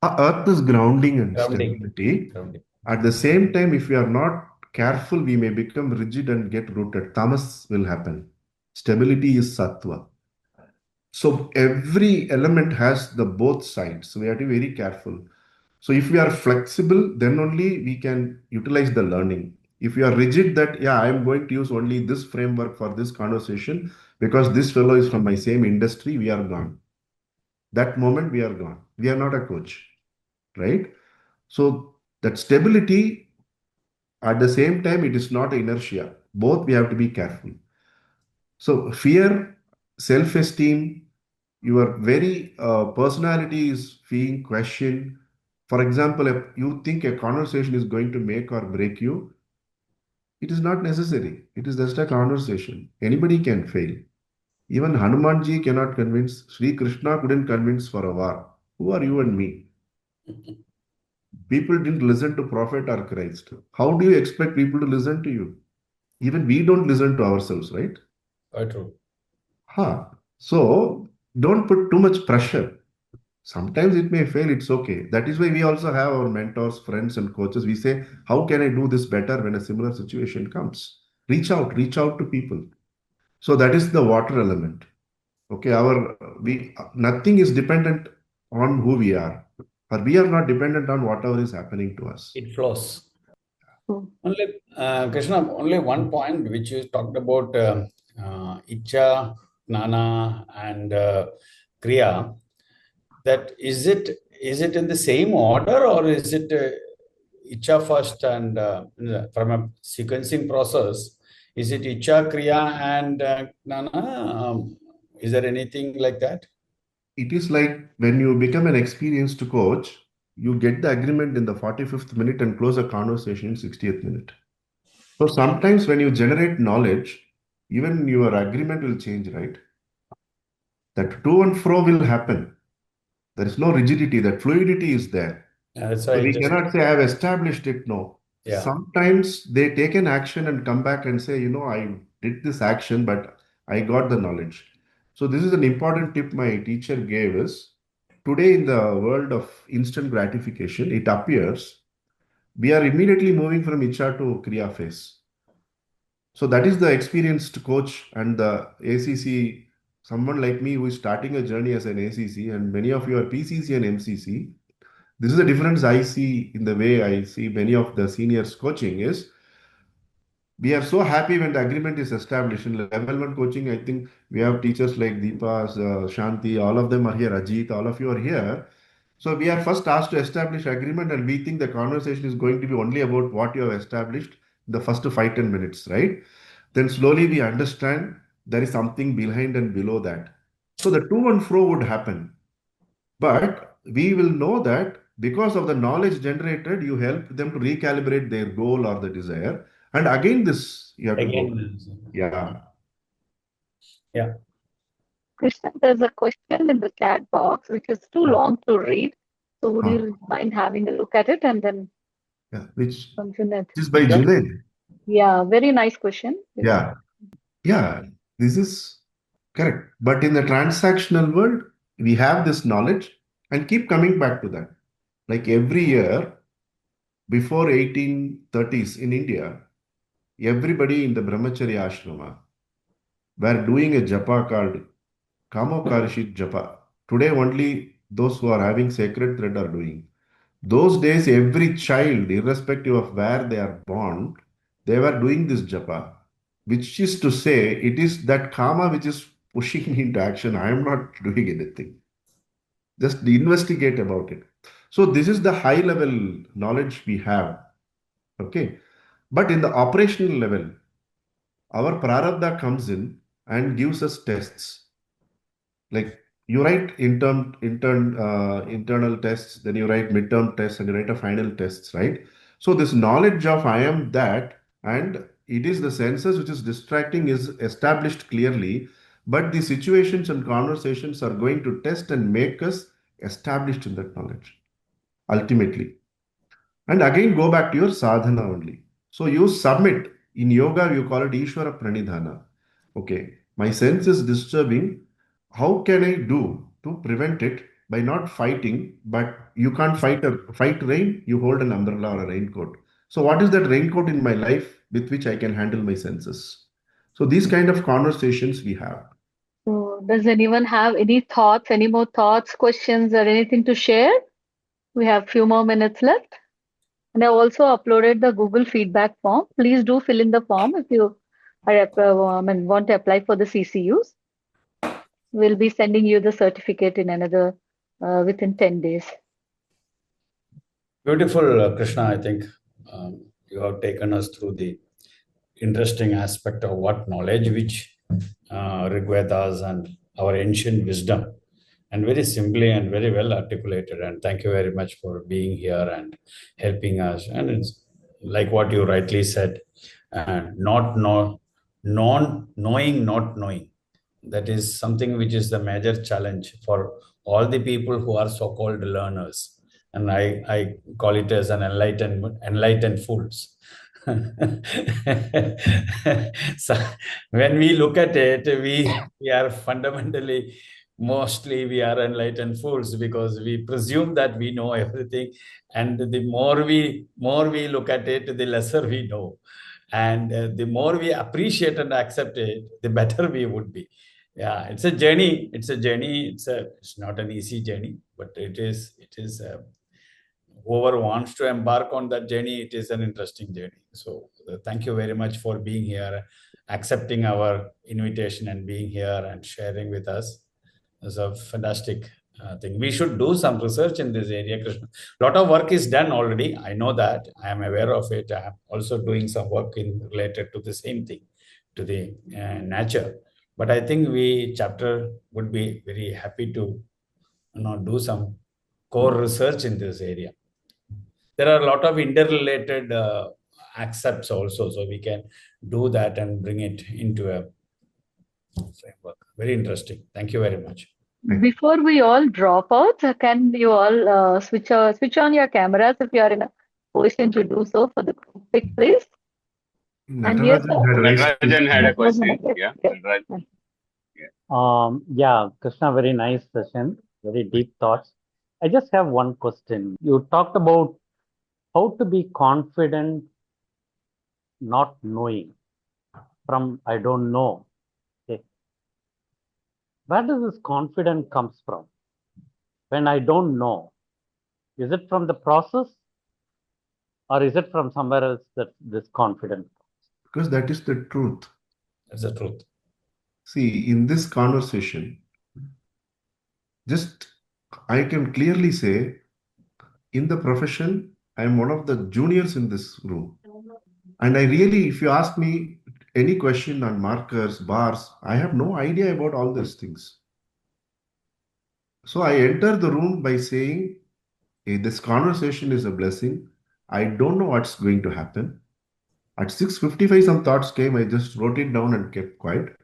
Earth is grounding and Grounding. stability. Grounding. At the same time, if we are not careful, we may become rigid and get rooted. Tamas will happen. Stability is sattva. So every element has the both sides. So we have to be very careful. So if we are flexible, then only we can utilize the learning. If we are rigid that, yeah, I am going to use only this framework for this conversation because this fellow is from my same industry, we are gone. That moment we are gone. We are not a coach, right? So that stability, at the same time, it is not inertia. Both we have to be careful. So fear, self-esteem, your very personality is being questioned. For example, if you think a conversation is going to make or break you, it is not necessary. It is just a conversation. Anybody can fail. Even Hanumanji cannot convince. Sri Krishna couldn't convince for a war. Who are you and me? People didn't listen to Prophet or Christ. How do you expect people to listen to you? Even we don't listen to ourselves, right? Quite true. So don't put too much pressure. Sometimes it may fail, it's okay. That is why we also have our mentors, friends, and coaches. We say, how can I do this better when a similar situation comes? Reach out to people. So that is the water element. Okay, nothing is dependent on who we are, or we are not dependent on whatever is happening to us. It flows. Hmm. Only, Krishna, only one point which you talked about Icha, Jnana, and Kriya. That is it in the same order, or is it Icha first and from a sequencing process? Is it Icha, Kriya, and Jnana? Is there anything like that? It is like when you become an experienced coach, you get the agreement in the 45th minute and close a conversation in 60th minute. So sometimes when you generate knowledge, even your agreement will change, right? That to and fro will happen. There is no rigidity, that fluidity is there. That's So why we cannot say I have established it. No. Yeah. Sometimes they take an action and come back and say, I did this action, but I got the knowledge. So this is an important tip my teacher gave us. Today in the world of instant gratification, it appears we are immediately moving from Icha to Kriya phase. So that is the experienced coach and the ACC, someone like me who is starting a journey as an ACC, and many of you are PCC and MCC. This is the difference I see in the way I see many of the seniors coaching is we are so happy when the agreement is established. In level one coaching, I think we have teachers like Deepa, Shanti, all of them are here, Ajit, all of you are here. So we are first asked to establish agreement and we think the conversation is going to be only about what you have established the first 5-10 minutes, right? Then slowly we understand there is something behind and below that. So the to and fro would happen. But we will know that because of the knowledge generated, you help them to recalibrate their goal or the desire. And again, this you have to go. Yeah. Yeah. Krishna, there's a question in the chat box which is too long to read. So would you mind having a look at it and then Which Junaid? is by Junaid. Yeah, very nice question. Yeah. This is correct. But in the transactional world, we have this knowledge and keep coming back to that. Like every year, before 1830s in India, everybody in the Brahmacharya ashrama were doing a japa called Kamokarishit japa. Today only those who are having sacred thread are doing. Those days, every child, irrespective of where they are born, they were doing this japa, which is to say, it is that karma which is pushing me into action. I am not doing anything. Just investigate about it. So this is the high level knowledge we have. Okay. But in the operational level, our prarabdha comes in and gives us tests. Like you write internal tests, then you write midterm tests, and you write a final tests, right? So this knowledge of I am that, and it is the senses which is distracting is established clearly, but the situations and conversations are going to test and make us established in that knowledge ultimately. And again, go back to your sadhana only. So you submit. In yoga, you call it Ishvara Pranidhana. Okay, my sense is disturbing. How can I do to prevent it by not fighting? But you can't fight rain. You hold an umbrella or a raincoat. So what is that raincoat in my life with which I can handle my senses? So these kind of conversations we have. So does anyone have any thoughts, any more thoughts, questions, or anything to share? We have few more minutes left. And I also uploaded the Google feedback form. Please do fill in the form if you are want to apply for the CCUs. We'll be sending you the certificate in another within 10 days. Beautiful, Krishna. I think you have taken us through the interesting aspect of what knowledge which Rigvedas and our ancient wisdom, and very simply and very well articulated. And thank you very much for being here and helping us. And it's like what you rightly said, not knowing, not knowing. That is something which is the major challenge for all the people who are so-called learners. And I call it as an enlightened fools. So when we look at it, we are fundamentally, mostly we are enlightened fools because we presume that we know everything, and the more we look at it, the lesser we know, and the more we appreciate and accept it, the better we would be. Yeah, it's a journey. It's not an easy journey, but it is whoever wants to embark on that journey, it is an interesting journey. So thank you very much for being here, accepting our invitation and being here and sharing with us. It's a fantastic thing. We should do some research in this area, Krishna. A lot of work is done already. I know that. I am aware of it. I am also doing some work related to the same thing, to the nature. But I think chapter would be very happy to do some core research in this area. There are a lot of interrelated accepts also, so we can do that and bring it into a framework. Very interesting. Thank you very much. Before we all drop out, can you all switch on your cameras if you are in a position to do so for the quick, please? And yes, Natarajan had a question. Yeah, Natarajan. Yeah, Krishna, very nice session, very deep thoughts. I just have one question. You talked about how to be confident, not knowing, from I don't know. Okay. Where does this confidence comes from? When I don't know, is it from the process, or is it from somewhere else that this confidence comes? Because that is the truth. That's the truth. See, in this conversation, just I can clearly say, in the profession, I am one of the juniors in this room. And I really, if you ask me any question on markers, bars, I have no idea about all these things. So I enter the room by saying, hey, this conversation is a blessing. I don't know what's going to happen. At 6:55, some thoughts came. I just wrote it down and kept quiet.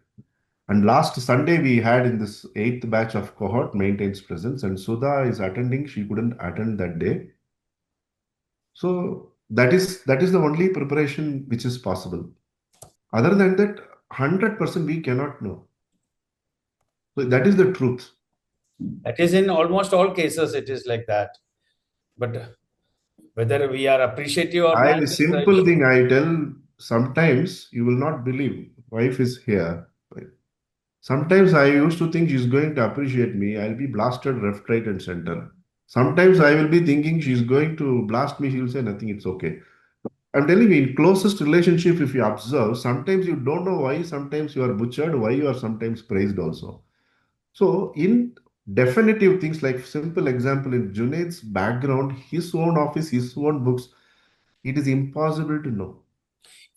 And last Sunday, we had in this 8th batch of cohort maintains presence, and Sudha is attending. She couldn't attend that day. So that is the only preparation which is possible. Other than that, 100% we cannot know. So that is the truth. That is in almost all cases, it is like that. But whether we are appreciative or not. The simple thing I tell, sometimes you will not believe, wife is here. Sometimes I used to think she's going to appreciate me. I'll be blasted left, right, and center. Sometimes I will be thinking she's going to blast me. She'll say nothing, it's okay. I'm telling you, in closest relationship, if you observe, sometimes you don't know why, sometimes you are butchered, why you are sometimes praised also. So, in definitive things like simple example in Junaid's background, his own office, his own books, it is impossible to know.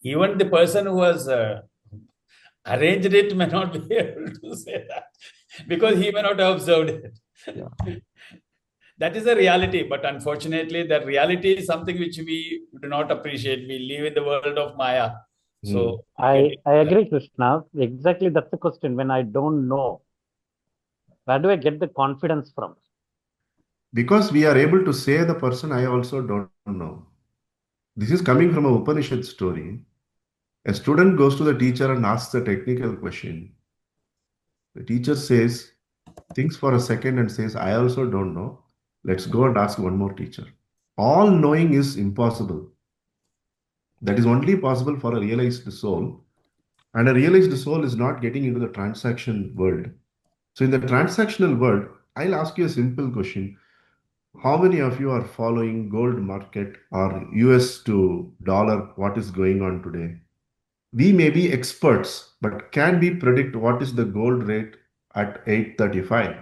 Even the person who has arranged it may not be able to say that because he may not have observed it. Yeah. That is a reality, but unfortunately, that reality is something which we do not appreciate. We live in the world of Maya. So I agree, Krishna. Exactly, that's the question. When I don't know, where do I get the confidence from? Because we are able to say the person, I also don't know. This is coming from a Upanishad story. A student goes to the teacher and asks a technical question. The teacher says, thinks for a second and says, I also don't know. Let's go and ask one more teacher. All knowing is impossible. That is only possible for a realized soul. And a realized soul is not getting into the transaction world. So in the transactional world, I'll ask you a simple question. How many of you are following gold market or US to dollar, what is going on today? We may be experts, but can we predict what is the gold rate at 835?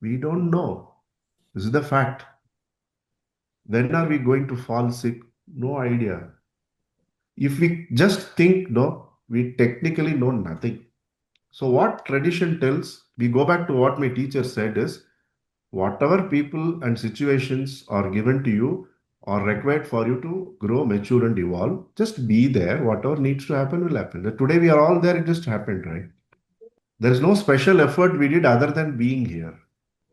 We don't know. This is the fact. When are we going to fall sick? No idea. If we just think, no, we technically know nothing. So what tradition tells, we go back to what my teacher said is, whatever people and situations are given to you are required for you to grow, mature, and evolve. Just be there. Whatever needs to happen will happen. Today we are all there. It just happened, right? There is no special effort we did other than being here.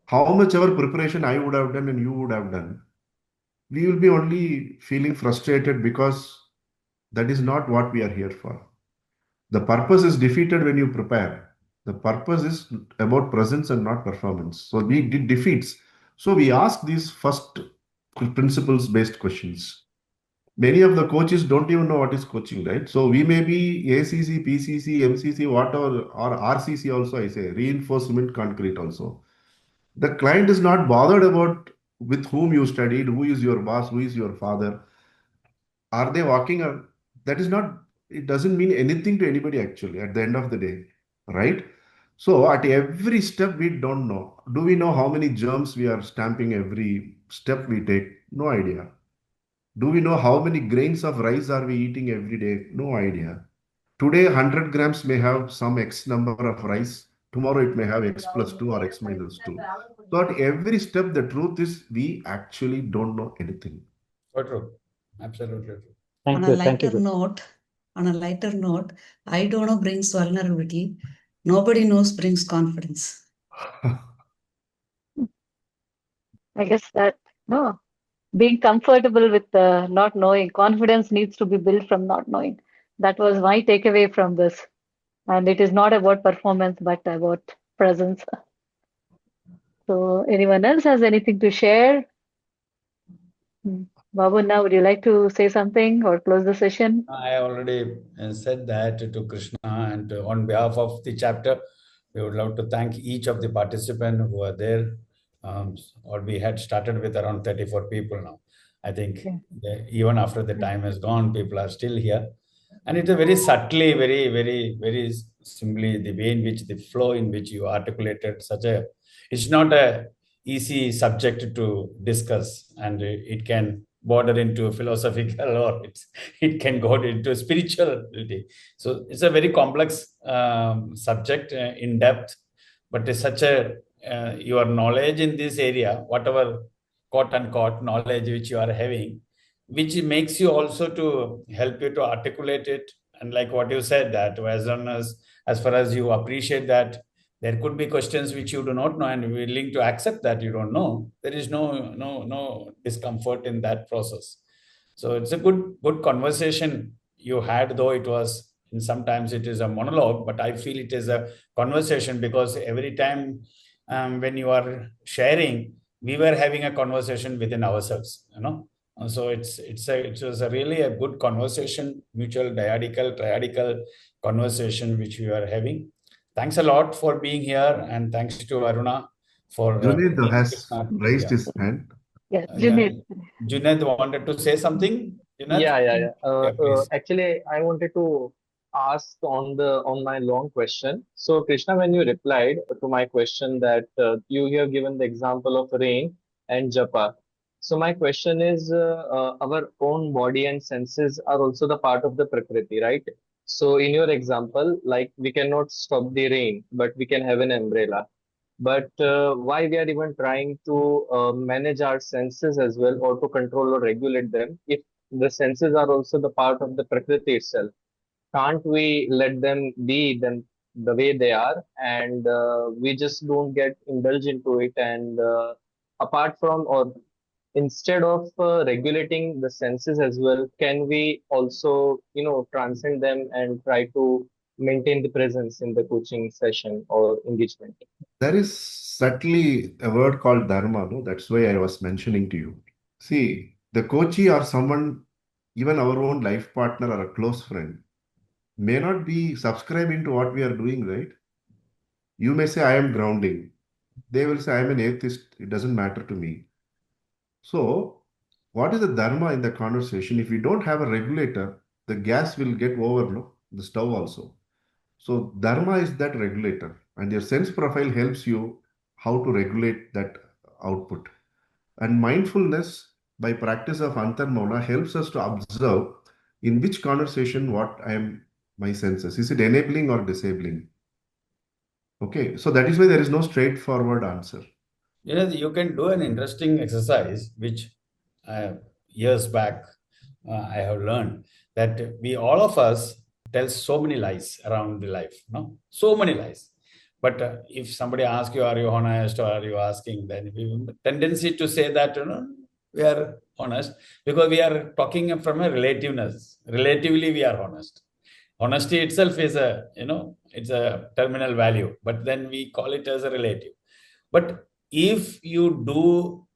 How much ever preparation I would have done and you would have done, we will be only feeling frustrated because that is not what we are here for. The purpose is defeated when you prepare. The purpose is about presence and not performance. So we did defeats. So we ask these first principles based questions. Many of the coaches don't even know what is coaching, right? So we may be ACC, PCC, MCC, whatever, or RCC also, I say, reinforcement concrete also. The client is not bothered about with whom you studied, who is your boss, who is your father. Are they walking? That is not, it doesn't mean anything to anybody actually at the end of the day, right? So at every step, we don't know. Do we know how many germs we are stamping every step we take? No idea. Do we know how many grains of rice are we eating every day? No idea. Today, 100 grams may have some X number of rice. Tomorrow, it may have X plus 2 or X minus 2. So at every step, the truth is we actually don't know anything. So true. Absolutely true. Thank you. Thank you. On a lighter note, I don't know brings vulnerability. Nobody knows brings confidence. I guess that, no, being comfortable with not knowing, confidence needs to be built from not knowing. That was my takeaway from this. And it is not about performance, but about presence. So anyone else has anything to share? Babu, now would you like to say something or close the session? I already said that to Krishna, and on behalf of the chapter, we would love to thank each of the participants who are there. Or we had started with around 34 people now. I think even after the time has gone, people are still here. And it's a very subtly, very simply the way in which the flow in which you articulated it's not a easy subject to discuss, and it can border into philosophical or it can go into spirituality. So it's a very complex subject in depth, but it's such a your knowledge in this area, whatever quote unquote knowledge which you are having, which makes you also to help you to articulate it. And like what you said, that as far as you appreciate that there could be questions which you do not know and willing to accept that you don't know, there is no discomfort in that process. So it's a good conversation you had, though it was sometimes it is a monologue, but I feel it is a conversation because every time when you are sharing, we were having a conversation within ourselves, So it was really a good conversation, mutual, dyadical, triadical conversation which we are having. thanks a lot for being here, and thanks to Aruna for Junaid has Krishna. raised his hand. Yes, Yeah. Junaid. Junaid wanted to say something. Junaid? Yeah. Yeah, please. Actually, I wanted to ask on my long question. So, Krishna, when you replied to my question that you have given the example of rain and japa. So, my question is, our own body and senses are also the part of the Prakriti, right? So, in your example, like we cannot stop the rain, but we can have an umbrella. But why we are even trying to manage our senses as well, or to control or regulate them, if the senses are also the part of the Prakriti itself? Can't we let them be them the way they are, and we just don't get indulged into it? And apart from, or instead of regulating the senses as well, can we also, transcend them and try to maintain the presence in the coaching session or engagement? There is certainly a word called dharma, no? That's why I was mentioning to you. See, the coachee or someone, even our own life partner or a close friend, may not be subscribing to what we are doing, right? You may say, I am grounding. They will say, I am an atheist. It doesn't matter to me. So, what is the dharma in the conversation? If we don't have a regulator, the gas will get over, no? The stove also. So, dharma is that regulator, and your sense profile helps you how to regulate that output. And mindfulness, by practice of antarmana, helps us to observe in which conversation what I am, my senses. Is it enabling or disabling? Okay, so that is why there is no straightforward answer. You can do an interesting exercise, which years back I have learned that all of us tell so many lies around the life, no? So many lies. But if somebody asks you, are you honest, or are you asking, then we have a tendency to say that, we are honest, because we are talking from a relativeness. Relatively, we are honest. Honesty itself is it's a terminal value, but then we call it as a relative. But if you do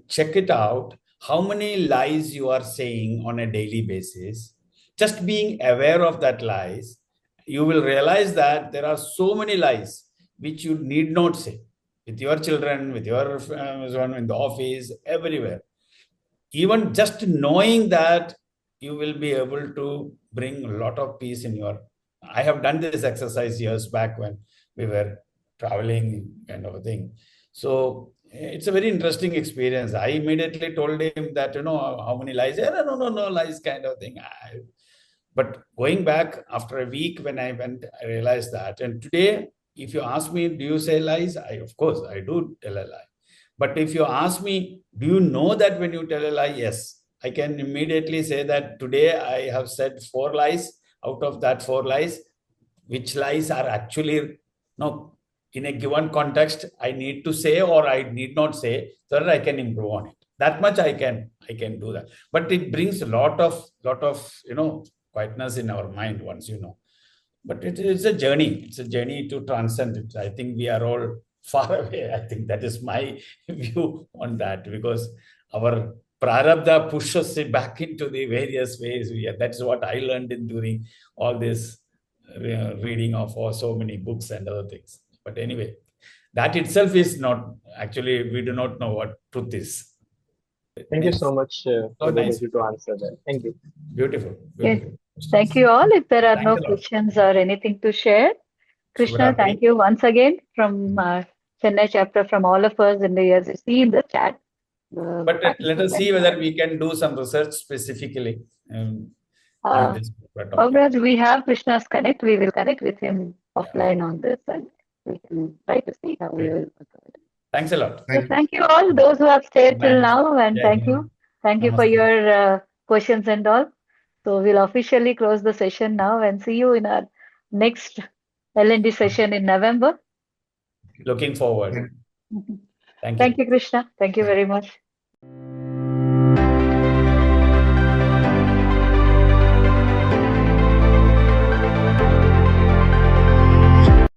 check it out, how many lies you are saying on a daily basis, just being aware of that lies, you will realize that there are so many lies which you need not say with your children, with your in the office, everywhere. Even just knowing that, you will be able to bring a lot of peace in your. I have done this exercise years back when we were traveling, kind of a thing. So it's a very interesting experience. I immediately told him that, how many lies? No lies, kind of thing. But going back after a week when I went, I realized that. And today, if you ask me, do you say lies? Of course, I do tell a lie. But if you ask me, do you know that when you tell a lie? Yes. I can immediately say that today I have said 4 lies. Out of that 4 lies, which lies are actually, no, in a given context, I need to say or I need not say, so that I can improve on it. That much I can do that. But it brings a lot of quietness in our mind once you know. But it's a journey. It's a journey to transcend it. I think we are all far away. I think that is my view on that, because our prarabdha pushes it back into the various ways. That's what I learned in during all this reading of so many books and other things. But anyway, that itself is not, actually, we do not know what truth is. Thank you so much for the nice ability to answer that. Thank you. Beautiful. Yes. Thank you all. If there are Thanks no a lot. questions or anything to share, Krishna, thank you once again from Chennai chapter, from all of us in the years. See in the chat. But let us see whether we can do some research specifically. Whereas we have Krishna's connect, we will connect with him offline on this, and we can try to see how we will. Thanks a lot. So thank you all, those who have stayed till now, and thank you for your questions and all. So we'll officially close the session now and see you in our next L&D session in November. Looking forward. Thank you, Krishna. Thank you very much.